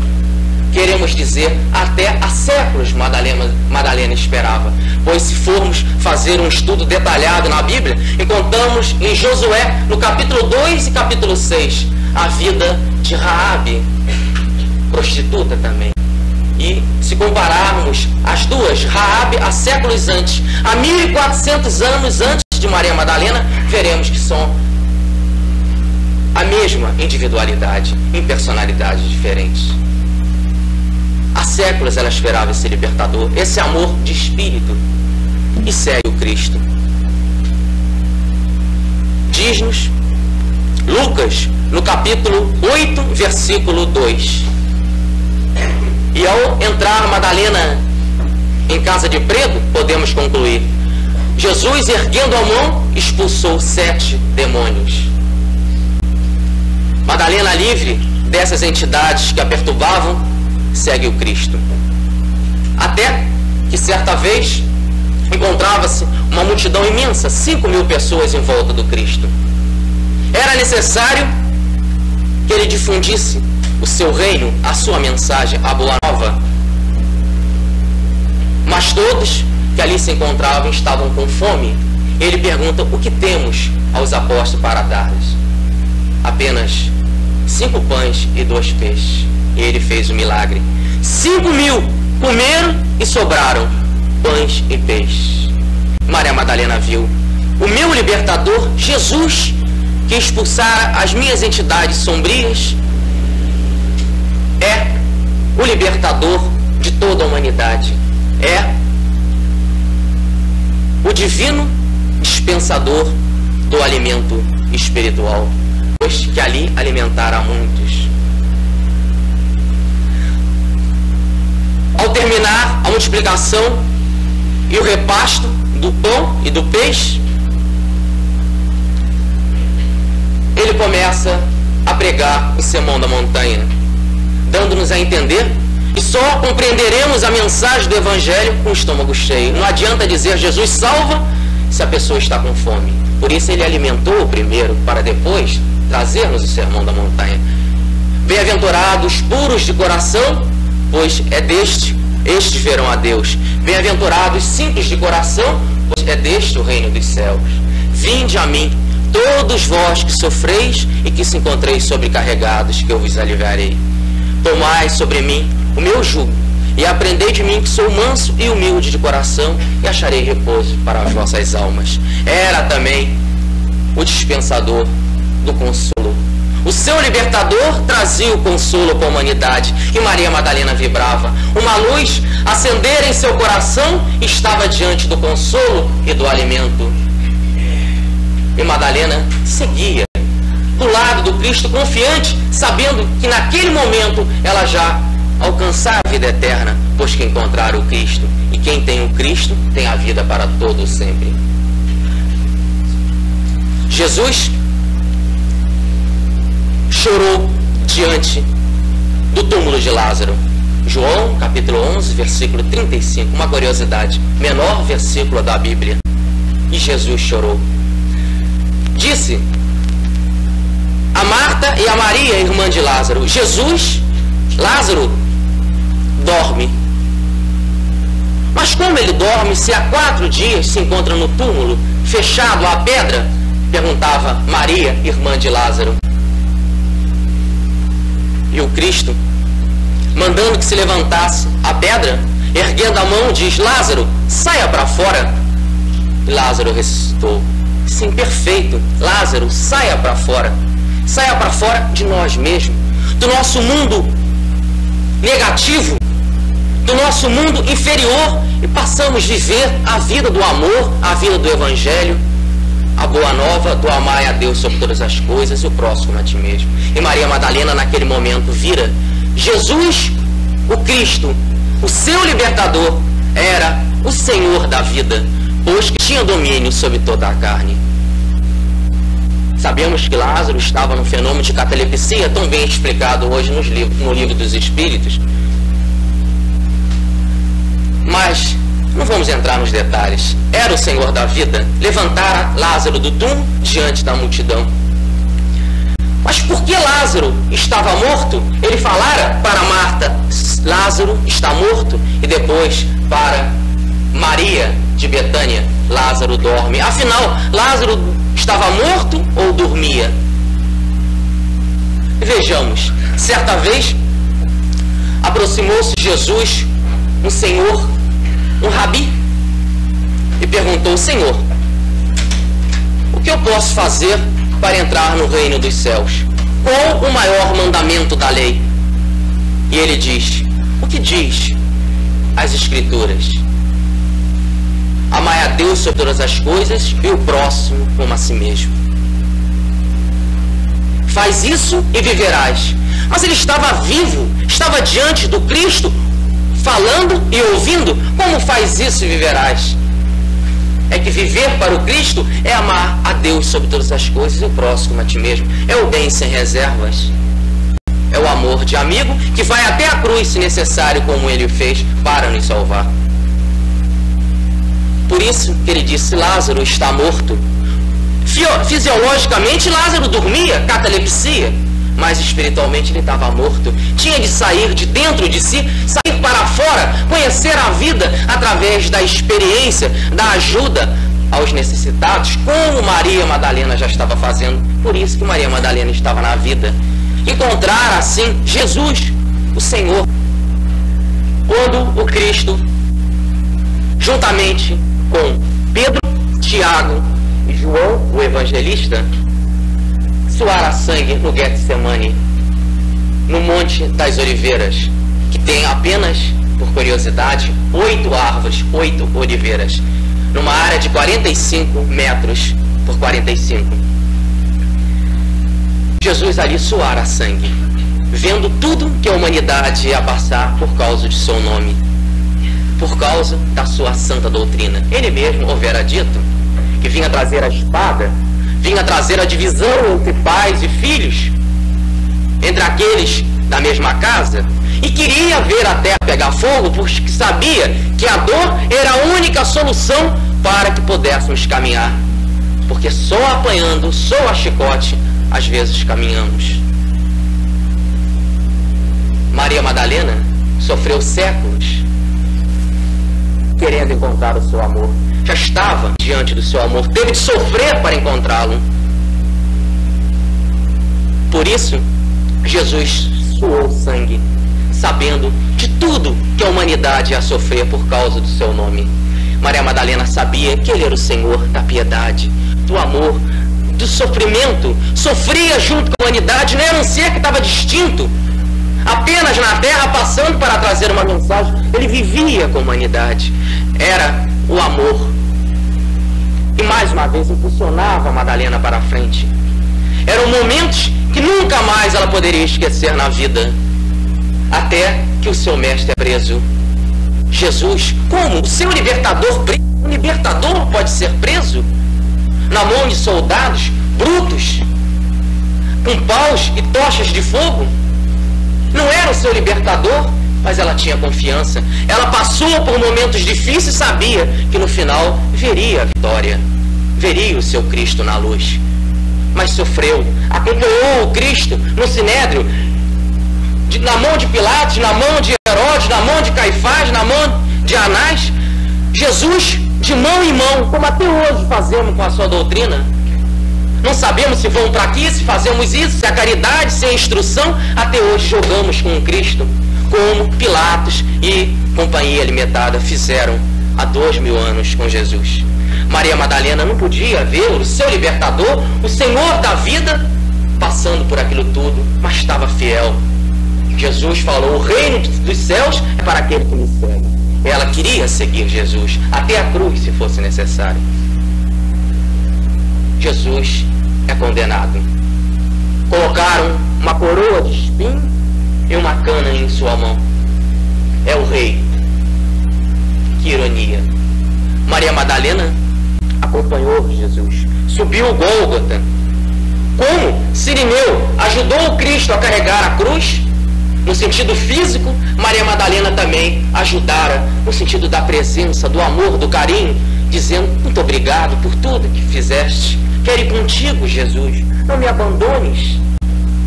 queremos dizer, até há séculos Madalena esperava. Pois se formos fazer um estudo detalhado na Bíblia, encontramos em Josué, no capítulo 2 e capítulo 6, a vida de Raabe, prostituta também. E se compararmos as duas, Raabe há séculos antes, há 1400 anos antes de Maria Madalena, veremos que são a mesma individualidade, em personalidades diferentes. Há séculos ela esperava esse libertador, esse amor de espírito, e segue o Cristo. Diz-nos Lucas, no capítulo 8, versículo 2. E ao entrar Madalena em casa de preto, podemos concluir: Jesus, erguendo a mão, expulsou 7 demônios. Madalena livre dessas entidades que a perturbavam, segue o Cristo. Até que certa vez encontrava-se uma multidão imensa, 5.000 pessoas em volta do Cristo. Era necessário que ele difundisse o seu reino, a sua mensagem, a boa nova. Mas todos que ali se encontravam estavam com fome. Ele pergunta: o que temos aos apóstolos para dar-lhes? Apenas 5 pães e 2 peixes. E ele fez o milagre. 5.000 comeram e sobraram pães e peixes. Maria Madalena viu o meu libertador, Jesus, que expulsara as minhas entidades sombrias, é o libertador de toda a humanidade. É o divino dispensador do alimento espiritual, pois que ali alimentara muitos. Ao terminar a multiplicação e o repasto do pão e do peixe, ele começa a pregar o sermão da montanha, dando-nos a entender que só compreenderemos a mensagem do Evangelho com o estômago cheio. Não adianta dizer Jesus salva se a pessoa está com fome. Por isso ele alimentou primeiro, para depois trazer-nos o sermão da montanha. Bem-aventurados puros de coração, pois é estes verão a Deus. Bem-aventurados simples de coração, pois é deste o reino dos céus. Vinde a mim, todos vós que sofreis e que se encontreis sobrecarregados, que eu vos aliviarei. Tomai sobre mim o meu jugo e aprendei de mim, que sou manso e humilde de coração, e acharei repouso para as vossas almas. Era também o dispensador do consolo. O seu libertador trazia o consolo para a humanidade, e Maria Madalena vibrava. Uma luz acendera em seu coração, estava diante do consolo e do alimento. E Madalena seguia do lado do Cristo, confiante, sabendo que naquele momento ela já alcançar a vida eterna, pois que encontrar o Cristo, e quem tem o Cristo tem a vida para todo sempre. Jesus chorou diante do túmulo de Lázaro. João capítulo 11, versículo 35, uma curiosidade, menor versículo da Bíblia. E Jesus chorou. Disse a Marta e a Maria, irmã de Lázaro: Lázaro dorme. Mas como ele dorme se há 4 dias se encontra no túmulo, fechado à pedra? Perguntava Maria, irmã de Lázaro. E o Cristo, mandando que se levantasse a pedra, erguendo a mão, diz: Lázaro, saia para fora. E Lázaro ressuscitou. Sim, perfeito. Lázaro, saia para fora. Saia para fora de nós mesmos, do nosso mundo negativo, do nosso mundo inferior, e passamos a viver a vida do amor, a vida do Evangelho, a boa nova do amar a Deus sobre todas as coisas e o próximo a ti mesmo. E Maria Madalena naquele momento vira Jesus, o Cristo, o seu libertador, era o Senhor da vida, pois que tinha domínio sobre toda a carne. Sabemos que Lázaro estava no fenômeno de catalepsia, tão bem explicado hoje no livro dos Espíritos. Mas não vamos entrar nos detalhes. Era o Senhor da vida, levantara Lázaro do túmulo diante da multidão. Mas por que Lázaro estava morto? Ele falara para Marta: Lázaro está morto, e depois para Maria de Betânia: Lázaro dorme. Afinal, Lázaro estava morto ou dormia? Vejamos, certa vez aproximou-se Jesus, um senhor, um rabi, e perguntou: Senhor, o que eu posso fazer para entrar no reino dos céus? Qual o maior mandamento da lei? E ele diz: o que diz as Escrituras? Amai a Deus sobre todas as coisas e o próximo como a si mesmo. Faz isso e viverás. Mas ele estava vivo, estava diante do Cristo, falando e ouvindo. Como faz isso e viverás? É que viver para o Cristo é amar a Deus sobre todas as coisas e o próximo como a ti mesmo. É o bem sem reservas. é o amor de amigo que vai até a cruz, se necessário, como ele o fez, para nos salvar. Por isso que ele disse: Lázaro está morto. Fisiologicamente, Lázaro dormia, catalepsia, mas espiritualmente ele estava morto. Tinha de sair de dentro de si, sair para fora, conhecer a vida através da experiência, da ajuda aos necessitados, como Maria Madalena já estava fazendo. Por isso que Maria Madalena estava na vida. Encontrar assim Jesus, o Senhor. Quando o Cristo, juntamente com Pedro, Tiago e João, o evangelista, suara sangue no Getsemane, no Monte das Oliveiras, que tem apenas, por curiosidade, 8 árvores, 8 oliveiras, numa área de 45 metros por 45. Jesus ali suara sangue, vendo tudo que a humanidade ia passar por causa de seu nome, por causa da sua santa doutrina. Ele mesmo houvera dito que vinha trazer a espada, vinha trazer a divisão entre pais e filhos, entre aqueles da mesma casa, e queria ver a terra pegar fogo, porque sabia que a dor era a única solução para que pudéssemos caminhar, porque só apanhando, só a chicote, às vezes caminhamos. Maria Madalena sofreu séculos querendo encontrar o seu amor. Já estava diante do seu amor, teve de sofrer para encontrá-lo. Por isso, Jesus suou sangue, sabendo de tudo que a humanidade ia sofrer por causa do seu nome. Maria Madalena sabia que ele era o Senhor da piedade, do amor, do sofrimento. Sofria junto com a humanidade, não era um ser que estava distinto, apenas na terra, passando para trazer uma mensagem. Ele vivia com a humanidade. Era o amor. E mais uma vez impulsionava a Madalena para a frente. Eram momentos que nunca mais ela poderia esquecer na vida, até que o seu mestre é preso. Jesus, como? O seu libertador preso? Um libertador pode ser preso? Na mão de soldados brutos, com paus e tochas de fogo? Não era o seu libertador, mas ela tinha confiança. Ela passou por momentos difíceis e sabia que no final veria a vitória, veria o seu Cristo na luz. Mas sofreu, acompanhou o Cristo no Sinédrio, na mão de Pilatos, na mão de Herodes, na mão de Caifás, na mão de Anás. Jesus, de mão em mão, como até hoje fazemos com a sua doutrina. Não sabemos se vamos para aqui, se fazemos isso, se a caridade, se a instrução. Até hoje jogamos com o Cristo, como Pilatos e companhia limitada fizeram há 2000 anos com Jesus. Maria Madalena não podia ver o seu libertador, o Senhor da vida, passando por aquilo tudo, mas estava fiel. Jesus falou: o reino dos céus é para aquele que me segue. Ela queria seguir Jesus até a cruz, se fosse necessário. Jesus é condenado. Colocaram uma coroa de espinho e uma cana em sua mão. É o rei. Que ironia. Maria Madalena acompanhou Jesus, subiu o Gólgota. Como Cirineu ajudou o Cristo a carregar a cruz, no sentido físico, Maria Madalena também ajudara no sentido da presença, do amor, do carinho, dizendo: muito obrigado por tudo que fizeste. Quero ir contigo, Jesus. Não me abandones.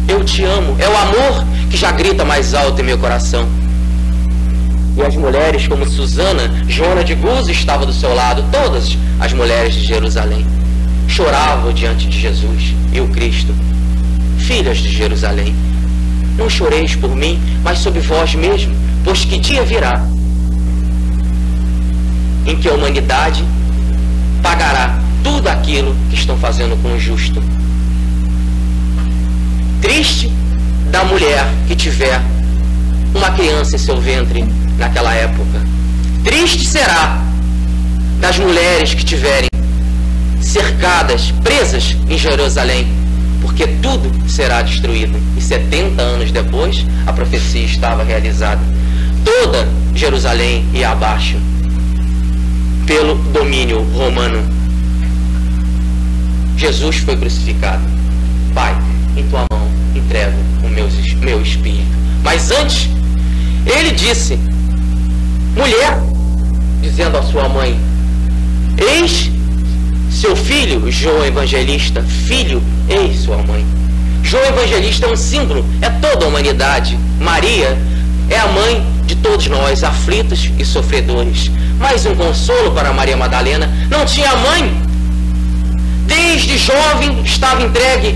Eu te amo. É o amor que já grita mais alto em meu coração. E as mulheres como Susana, Joana de Guzzo estavam do seu lado. Todas as mulheres de Jerusalém choravam diante de Jesus e o Cristo. Filhas de Jerusalém, não choreis por mim, mas sob vós mesmo, pois que dia virá em que a humanidade pagará tudo aquilo que estão fazendo com o justo. Triste da mulher que tiver uma criança em seu ventre naquela época. Triste será das mulheres que tiverem cercadas, presas em Jerusalém, porque tudo será destruído. E 70 anos depois, a profecia estava realizada. Toda Jerusalém ia abaixo pelo domínio romano. Jesus foi crucificado. Pai, em tua mão entrego o meu espírito. Mas antes, ele disse: mulher, dizendo à sua mãe: eis seu filho, João Evangelista. Filho, eis sua mãe. João Evangelista é um símbolo, é toda a humanidade. Maria é a mãe de todos nós, aflitos e sofredores. Mais um consolo para Maria Madalena: não tinha mãe. Desde jovem estava entregue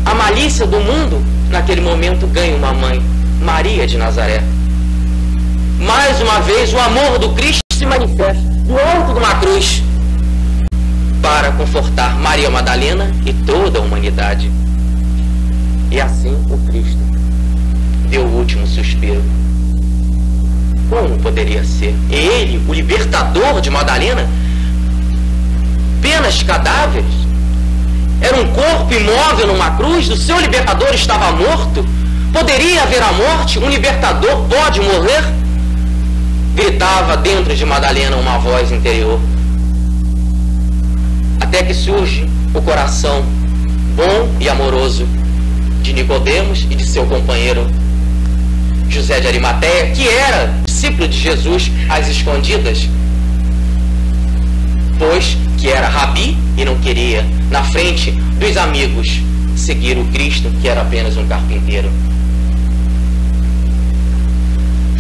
à malícia do mundo. Naquele momento ganha uma mãe, Maria de Nazaré. Mais uma vez o amor do Cristo se manifesta do alto de uma cruz para confortar Maria Madalena e toda a humanidade. E assim o Cristo deu o último suspiro. Como poderia ser? Ele, o libertador de Madalena, apenas cadáveres? Era um corpo imóvel numa cruz, o seu libertador estava morto. Poderia haver a morte? Um libertador pode morrer? Gritava dentro de Madalena uma voz interior. Até que surge o coração bom e amoroso de Nicodemos e de seu companheiro José de Arimateia, que era discípulo de Jesus às escondidas, pois que era rabi e não queria, na frente dos amigos, seguir o Cristo, que era apenas um carpinteiro.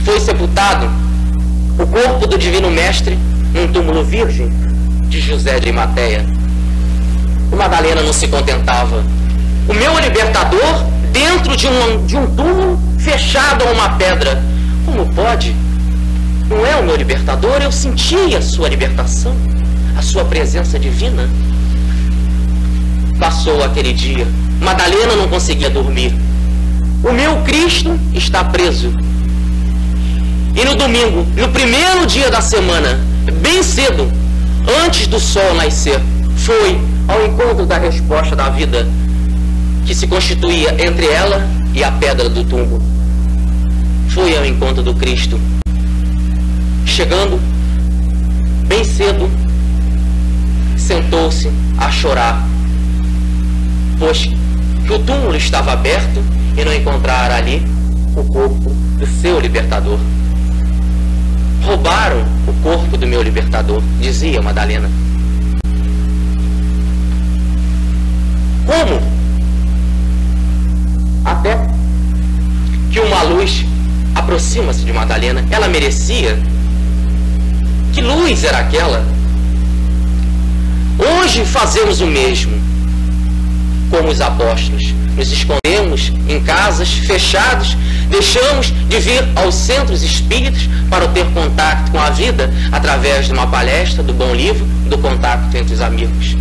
Foi sepultado o corpo do Divino Mestre num túmulo virgem de José de Arimateia. E Madalena não se contentava. O meu libertador dentro de um túmulo fechado a uma pedra. Como pode? Não é o meu libertador? Eu senti a sua libertação, a sua presença divina. Passou aquele dia. Madalena não conseguia dormir. O meu Cristo está preso. E no domingo, no primeiro dia da semana, bem cedo, antes do sol nascer, foi ao encontro da resposta da vida que se constituía entre ela e a pedra do túmulo. Foi ao encontro do Cristo. Chegando bem cedo, sentou-se a chorar, pois que o túmulo estava aberto e não encontrara ali o corpo do seu libertador. Roubaram o corpo do meu libertador, dizia Madalena. Como? Até que uma luz aproxima-se de Madalena. Ela merecia? Que luz era aquela? Hoje fazemos o mesmo, como os apóstolos. Nos escondemos em casas, fechados, deixamos de vir aos centros espíritas para ter contato com a vida através de uma palestra, do bom livro, do contato entre os amigos.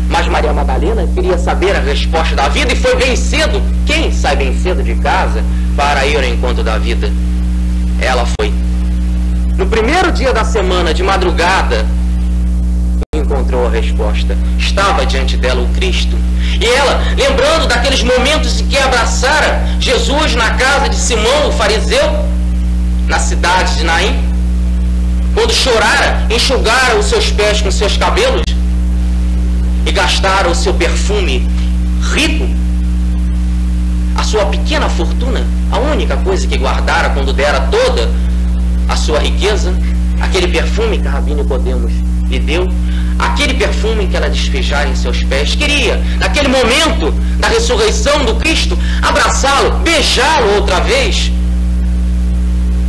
Mas Maria Madalena queria saber a resposta da vida e foi bem cedo. Quem sai bem cedo de casa para ir ao encontro da vida? Ela foi. No primeiro dia da semana, de madrugada, encontrou a resposta. Estava diante dela o Cristo. E ela, lembrando daqueles momentos em que abraçara Jesus na casa de Simão, o fariseu, na cidade de Naim, quando chorara, enxugara os seus pés com seus cabelos e gastara o seu perfume rico, a sua pequena fortuna, a única coisa que guardara quando dera toda a sua riqueza, aquele perfume que a Rabi Nicodemos lhe deu, aquele perfume que ela despejara em seus pés. Queria, naquele momento da ressurreição do Cristo, abraçá-lo, beijá-lo outra vez.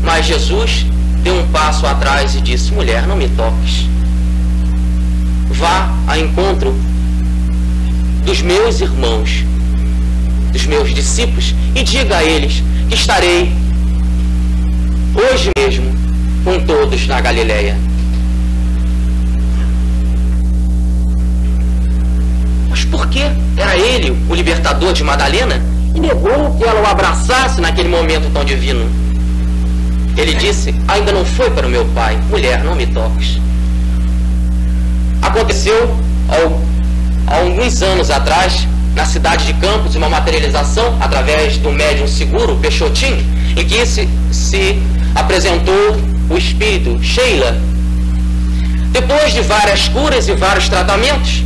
Mas Jesus deu um passo atrás e disse: mulher, não me toques. Vá ao encontro dos meus irmãos, dos meus discípulos, e diga a eles que estarei hoje mesmo com todos na Galileia. Mas por que era ele o libertador de Madalena e negou que ela o abraçasse naquele momento tão divino? Ele disse: ainda não foi para o meu pai. Mulher, não me toques. Aconteceu há alguns anos atrás, na cidade de Campos, uma materialização através do médium seguro, Peixotinho, em que se apresentou o espírito Sheila. Depois de várias curas e vários tratamentos,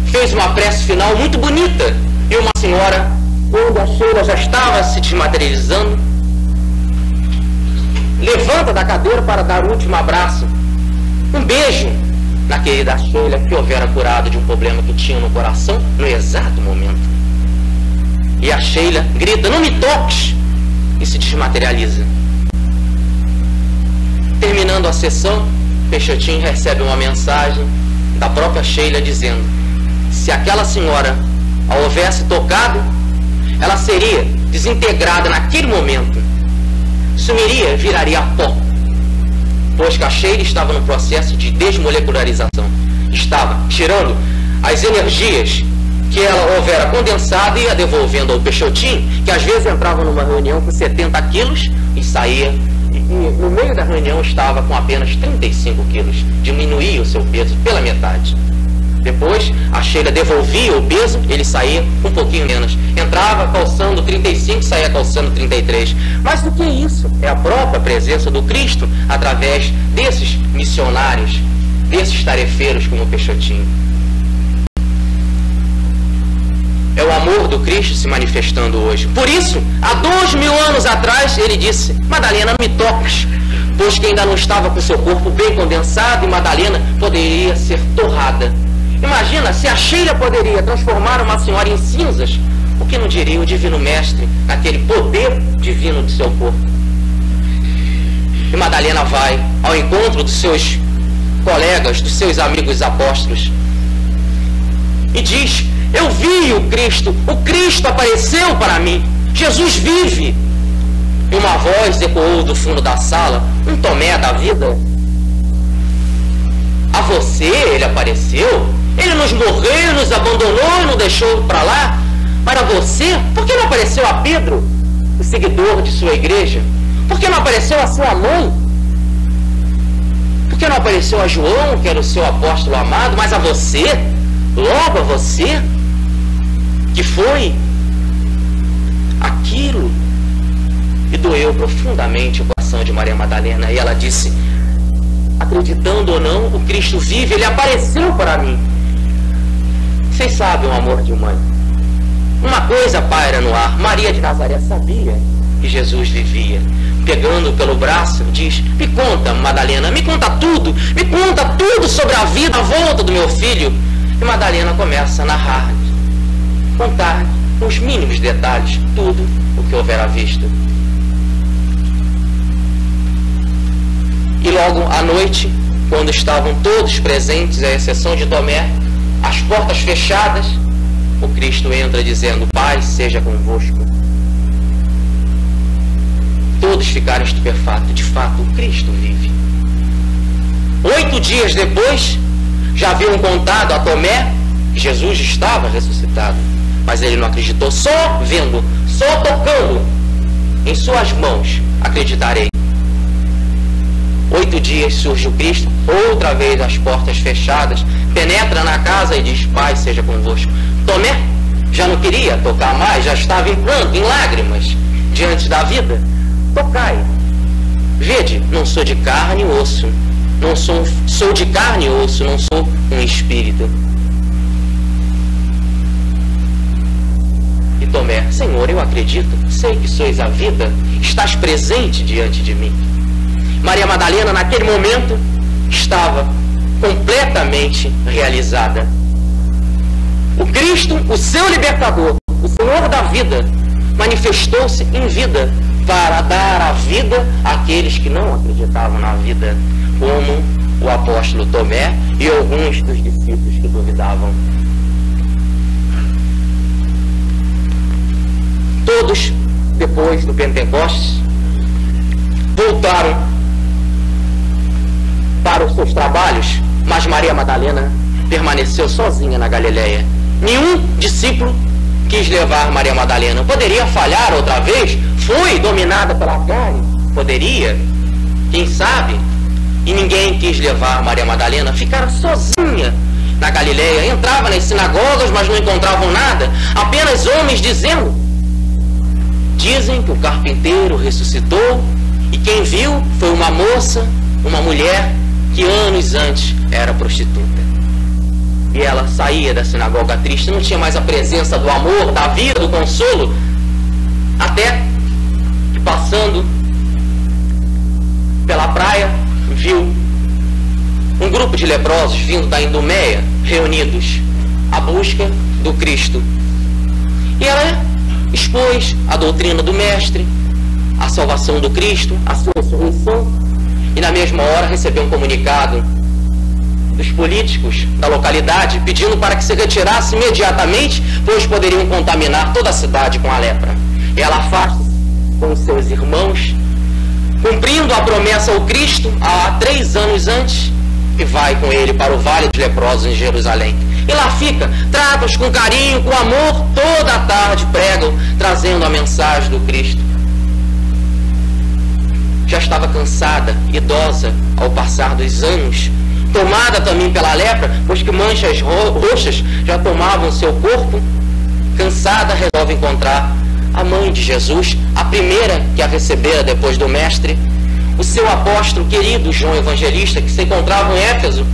fez uma prece final muito bonita, e uma senhora quando a Sheila já estava se desmaterializando, levanta da cadeira para dar o último abraço, um beijo na querida Sheila, que houvera curado de um problema que tinha no coração no exato momento. E a Sheila grita: não me toques! E se desmaterializa. Terminando a sessão, Peixotinho recebe uma mensagem da própria Sheila dizendo: se aquela senhora a houvesse tocado, ela seria desintegrada naquele momento, sumiria, viraria pó, pois que a Sheila estava no processo de desmolecularização, estava tirando as energias que ela houvera condensado e ia devolvendo ao Peixotinho, que às vezes entrava numa reunião com 70 quilos e saía, e no meio da reunião estava com apenas 35 quilos, diminuía o seu peso pela metade. Depois, a Sheila devolvia o peso, ele saía um pouquinho menos. Entrava calçando 35, saía calçando 33. Mas do que isso? É a própria presença do Cristo através desses missionários, desses tarefeiros como o Peixotinho. É o amor do Cristo se manifestando hoje. Por isso, há 2000 anos atrás, ele disse: Madalena, não me toques, pois que ainda não estava com seu corpo bem condensado e Madalena poderia ser torrada. Imagina, se a Sheila poderia transformar uma senhora em cinzas, o que não diria o Divino Mestre naquele poder divino de seu corpo? E Madalena vai ao encontro dos seus colegas, dos seus amigos apóstolos, e diz: eu vi o Cristo apareceu para mim, Jesus vive. E uma voz ecoou do fundo da sala: um Tomé da vida? A você ele apareceu? Ele nos morreu, nos abandonou e nos deixou para lá? Para você? Por que não apareceu a Pedro, o seguidor de sua igreja? Por que não apareceu a sua mãe? Por que não apareceu a João, que era o seu apóstolo amado? Mas a você? Logo a você? Que foi aquilo? E doeu profundamente o coração de Maria Madalena. E ela disse: acreditando ou não, o Cristo vive, ele apareceu para mim. Vocês sabem o amor de mãe. Uma coisa paira no ar: Maria de Nazaré sabia que Jesus vivia. Pegando pelo braço, diz: me conta, Madalena, me conta tudo sobre a vida, a volta do meu filho. E Madalena começa a narrar, contar com os mínimos detalhes tudo o que houvera visto. E logo à noite, quando estavam todos presentes, à exceção de Tomé, as portas fechadas, o Cristo entra dizendo: paz seja convosco. Todos ficaram estupefatos. De fato, o Cristo vive. 8 dias depois, já haviam contado a Tomé que Jesus estava ressuscitado, mas ele não acreditou. Só vendo, só tocando em suas mãos, acreditarei. 8 dias surge o Cristo, outra vez as portas fechadas, penetra na casa e diz: paz seja convosco. Tomé já não queria tocar mais, já estava em pranto, em lágrimas, diante da vida. Tocai. Vede, não sou de carne e osso, sou de carne e osso, não sou um espírito. E Tomé: Senhor, eu acredito, sei que sois a vida, estás presente diante de mim. Maria Madalena, naquele momento, estava completamente realizada. O Cristo, o seu libertador, o Senhor da vida, manifestou-se em vida para dar a vida àqueles que não acreditavam na vida, como o apóstolo Tomé e alguns dos discípulos que duvidavam. Todos, depois do Pentecostes, voltaram para os seus trabalhos, mas Maria Madalena permaneceu sozinha na Galileia. Nenhum discípulo quis levar Maria Madalena. Poderia falhar outra vez? Foi dominada pela carne? Poderia, quem sabe? E ninguém quis levar Maria Madalena. Ficaram sozinha na Galileia. Entrava nas sinagogas, mas não encontravam nada. Apenas homens dizendo: dizem que o carpinteiro ressuscitou, e quem viu foi uma moça, uma mulher que anos antes era prostituta. E ela saía da sinagoga triste, não tinha mais a presença do amor, da vida, do consolo, até que, passando pela praia, viu um grupo de leprosos vindo da Idumeia, reunidos à busca do Cristo. E ela expôs a doutrina do Mestre, a salvação do Cristo, a sua ressurreição, e na mesma hora recebeu um comunicado dos políticos da localidade pedindo para que se retirasse imediatamente, pois poderiam contaminar toda a cidade com a lepra. E ela afasta-se com os seus irmãos, cumprindo a promessa ao Cristo há 3 anos antes, e vai com ele para o Vale dos Leprosos em Jerusalém. E lá fica, trata-os com carinho, com amor, toda a tarde pregam, trazendo a mensagem do Cristo. Já estava cansada, idosa, ao passar dos anos, tomada também pela lepra, pois que manchas roxas já tomavam seu corpo. Cansada, resolve encontrar a mãe de Jesus, a primeira que a recebera depois do Mestre, o seu apóstolo querido João Evangelista, que se encontrava em Éfeso.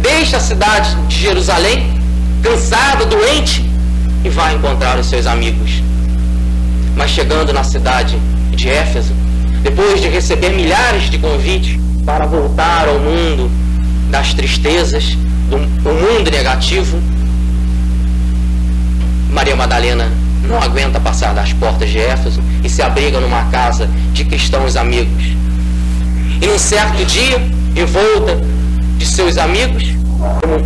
Deixa a cidade de Jerusalém, cansado, doente, e vai encontrar os seus amigos. Mas chegando na cidade de Éfeso, depois de receber milhares de convites para voltar ao mundo das tristezas, do mundo negativo, Maria Madalena não aguenta passar das portas de Éfeso e se abriga numa casa de cristãos amigos. E num certo dia, em volta de seus amigos, como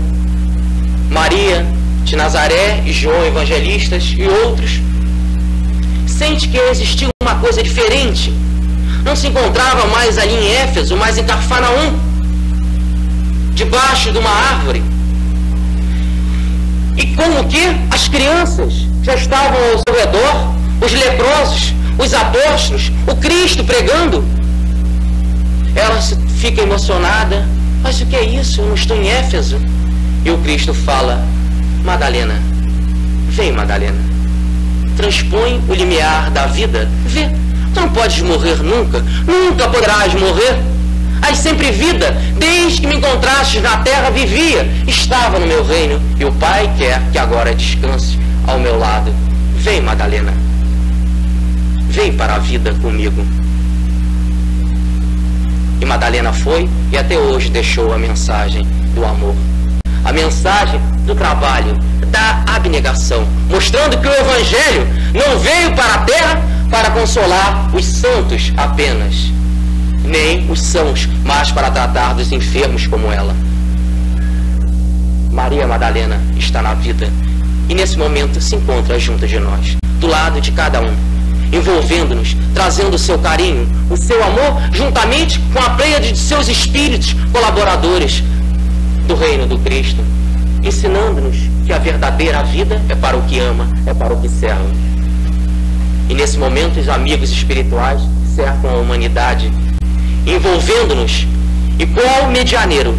Maria de Nazaré e João Evangelistas e outros, sente que existia uma coisa diferente. Não se encontrava mais ali em Éfeso, mas em Cafarnaum, debaixo de uma árvore. E como que as crianças já estavam ao seu redor, os leprosos, os apóstolos, o Cristo pregando. Ela fica emocionada. Mas o que é isso? Eu não estou em Éfeso. E o Cristo fala: Madalena, vem, Madalena, transpõe o limiar da vida. Vê, tu não podes morrer nunca, nunca poderás morrer. Há sempre vida, desde que me encontraste na terra vivia, estava no meu reino, e o Pai quer que agora descanse ao meu lado. Vem, Madalena, vem para a vida comigo. E Madalena foi e até hoje deixou a mensagem do amor, a mensagem do trabalho, da abnegação, mostrando que o Evangelho não veio para a terra para consolar os santos apenas, nem os sãos, mas para tratar dos enfermos como ela. Maria Madalena está na vida e nesse momento se encontra junto de nós, do lado de cada um, envolvendo-nos, trazendo o seu carinho, o seu amor, juntamente com a pleiade de seus espíritos colaboradores do reino do Cristo, ensinando-nos que a verdadeira vida é para o que ama, é para o que serve. E nesse momento os amigos espirituais cercam a humanidade, envolvendo-nos, e qual medianeiro,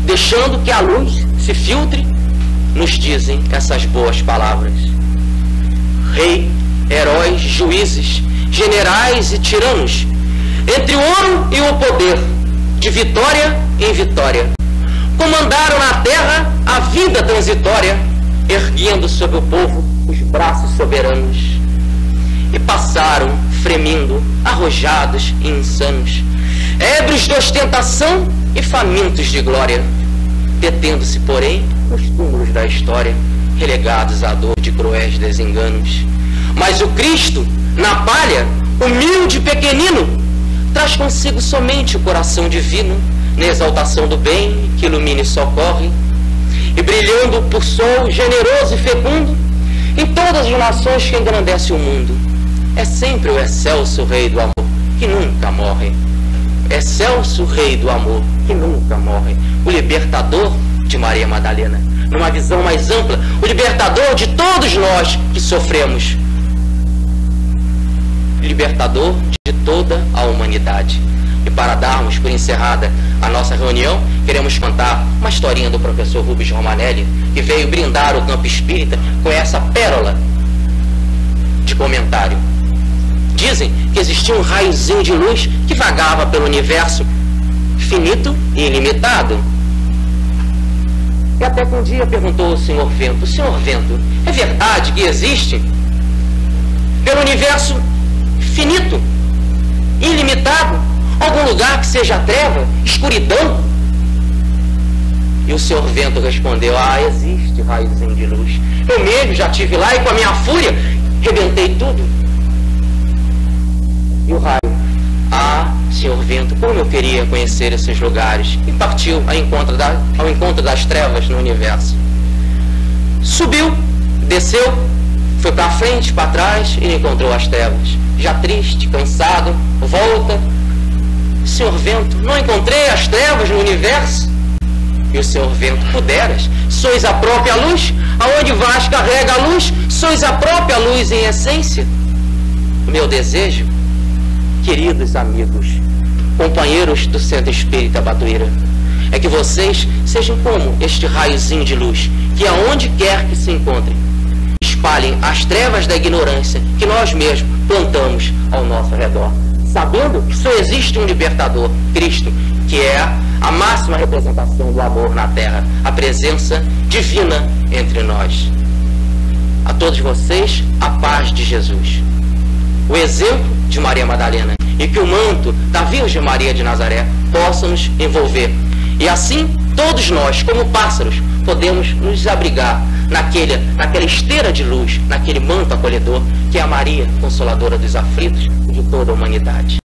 deixando que a luz se filtre, nos dizem essas boas palavras: Rei, heróis, juízes, generais e tiranos, entre o ouro e o poder, de vitória em vitória, comandaram na terra a vida transitória, erguendo sobre o povo os braços soberanos, e passaram fremindo, arrojados e insanos, ébrios de ostentação e famintos de glória, detendo-se, porém, nos túmulos da história, relegados à dor de cruéis desenganos. Mas o Cristo, na palha, humilde e pequenino, traz consigo somente o coração divino, na exaltação do bem que ilumina e socorre, e brilhando por sol generoso e fecundo, em todas as nações que engrandece o mundo. É sempre o excelso Rei do amor, que nunca morre. Excelso Rei do amor, que nunca morre. O libertador de Maria Madalena. Numa visão mais ampla, o libertador de todos nós que sofremos. Libertador de toda a humanidade. E para darmos por encerrada a nossa reunião, queremos contar uma historinha do professor Rubens Romanelli, que veio brindar o campo espírita com essa pérola de comentário. Dizem que existia um raiozinho de luz que vagava pelo universo finito e ilimitado. E até que um dia perguntou ao Senhor Vento: Senhor Vento, é verdade que existe, pelo universo finito, ilimitado, algum lugar que seja treva, escuridão? E o Senhor Vento respondeu: ah, existe raiozinho de luz. Eu mesmo já estive lá e com a minha fúria rebentei tudo. E o raio: ah, Senhor Vento, como eu queria conhecer esses lugares. E partiu ao encontro das trevas no universo. Subiu, desceu, foi para frente, para trás e encontrou as trevas. Já triste, cansado, volta: Senhor Vento, não encontrei as trevas no universo. E o Senhor Vento: puderas, sois a própria luz, aonde vais carrega a luz, sois a própria luz em essência. O meu desejo, queridos amigos, companheiros do Centro Espírita Batuíra, é que vocês sejam como este raiozinho de luz, que aonde quer que se encontrem, espalhem as trevas da ignorância que nós mesmos plantamos ao nosso redor, sabendo que só existe um libertador, Cristo, que é a máxima representação do amor na Terra, a presença divina entre nós. A todos vocês, a paz de Jesus, o exemplo de Maria Madalena, e que o manto da Virgem Maria de Nazaré possa nos envolver. E assim, todos nós, como pássaros, podemos nos abrigar naquela esteira de luz, naquele manto acolhedor, que é a Maria, consoladora dos aflitos de toda a humanidade.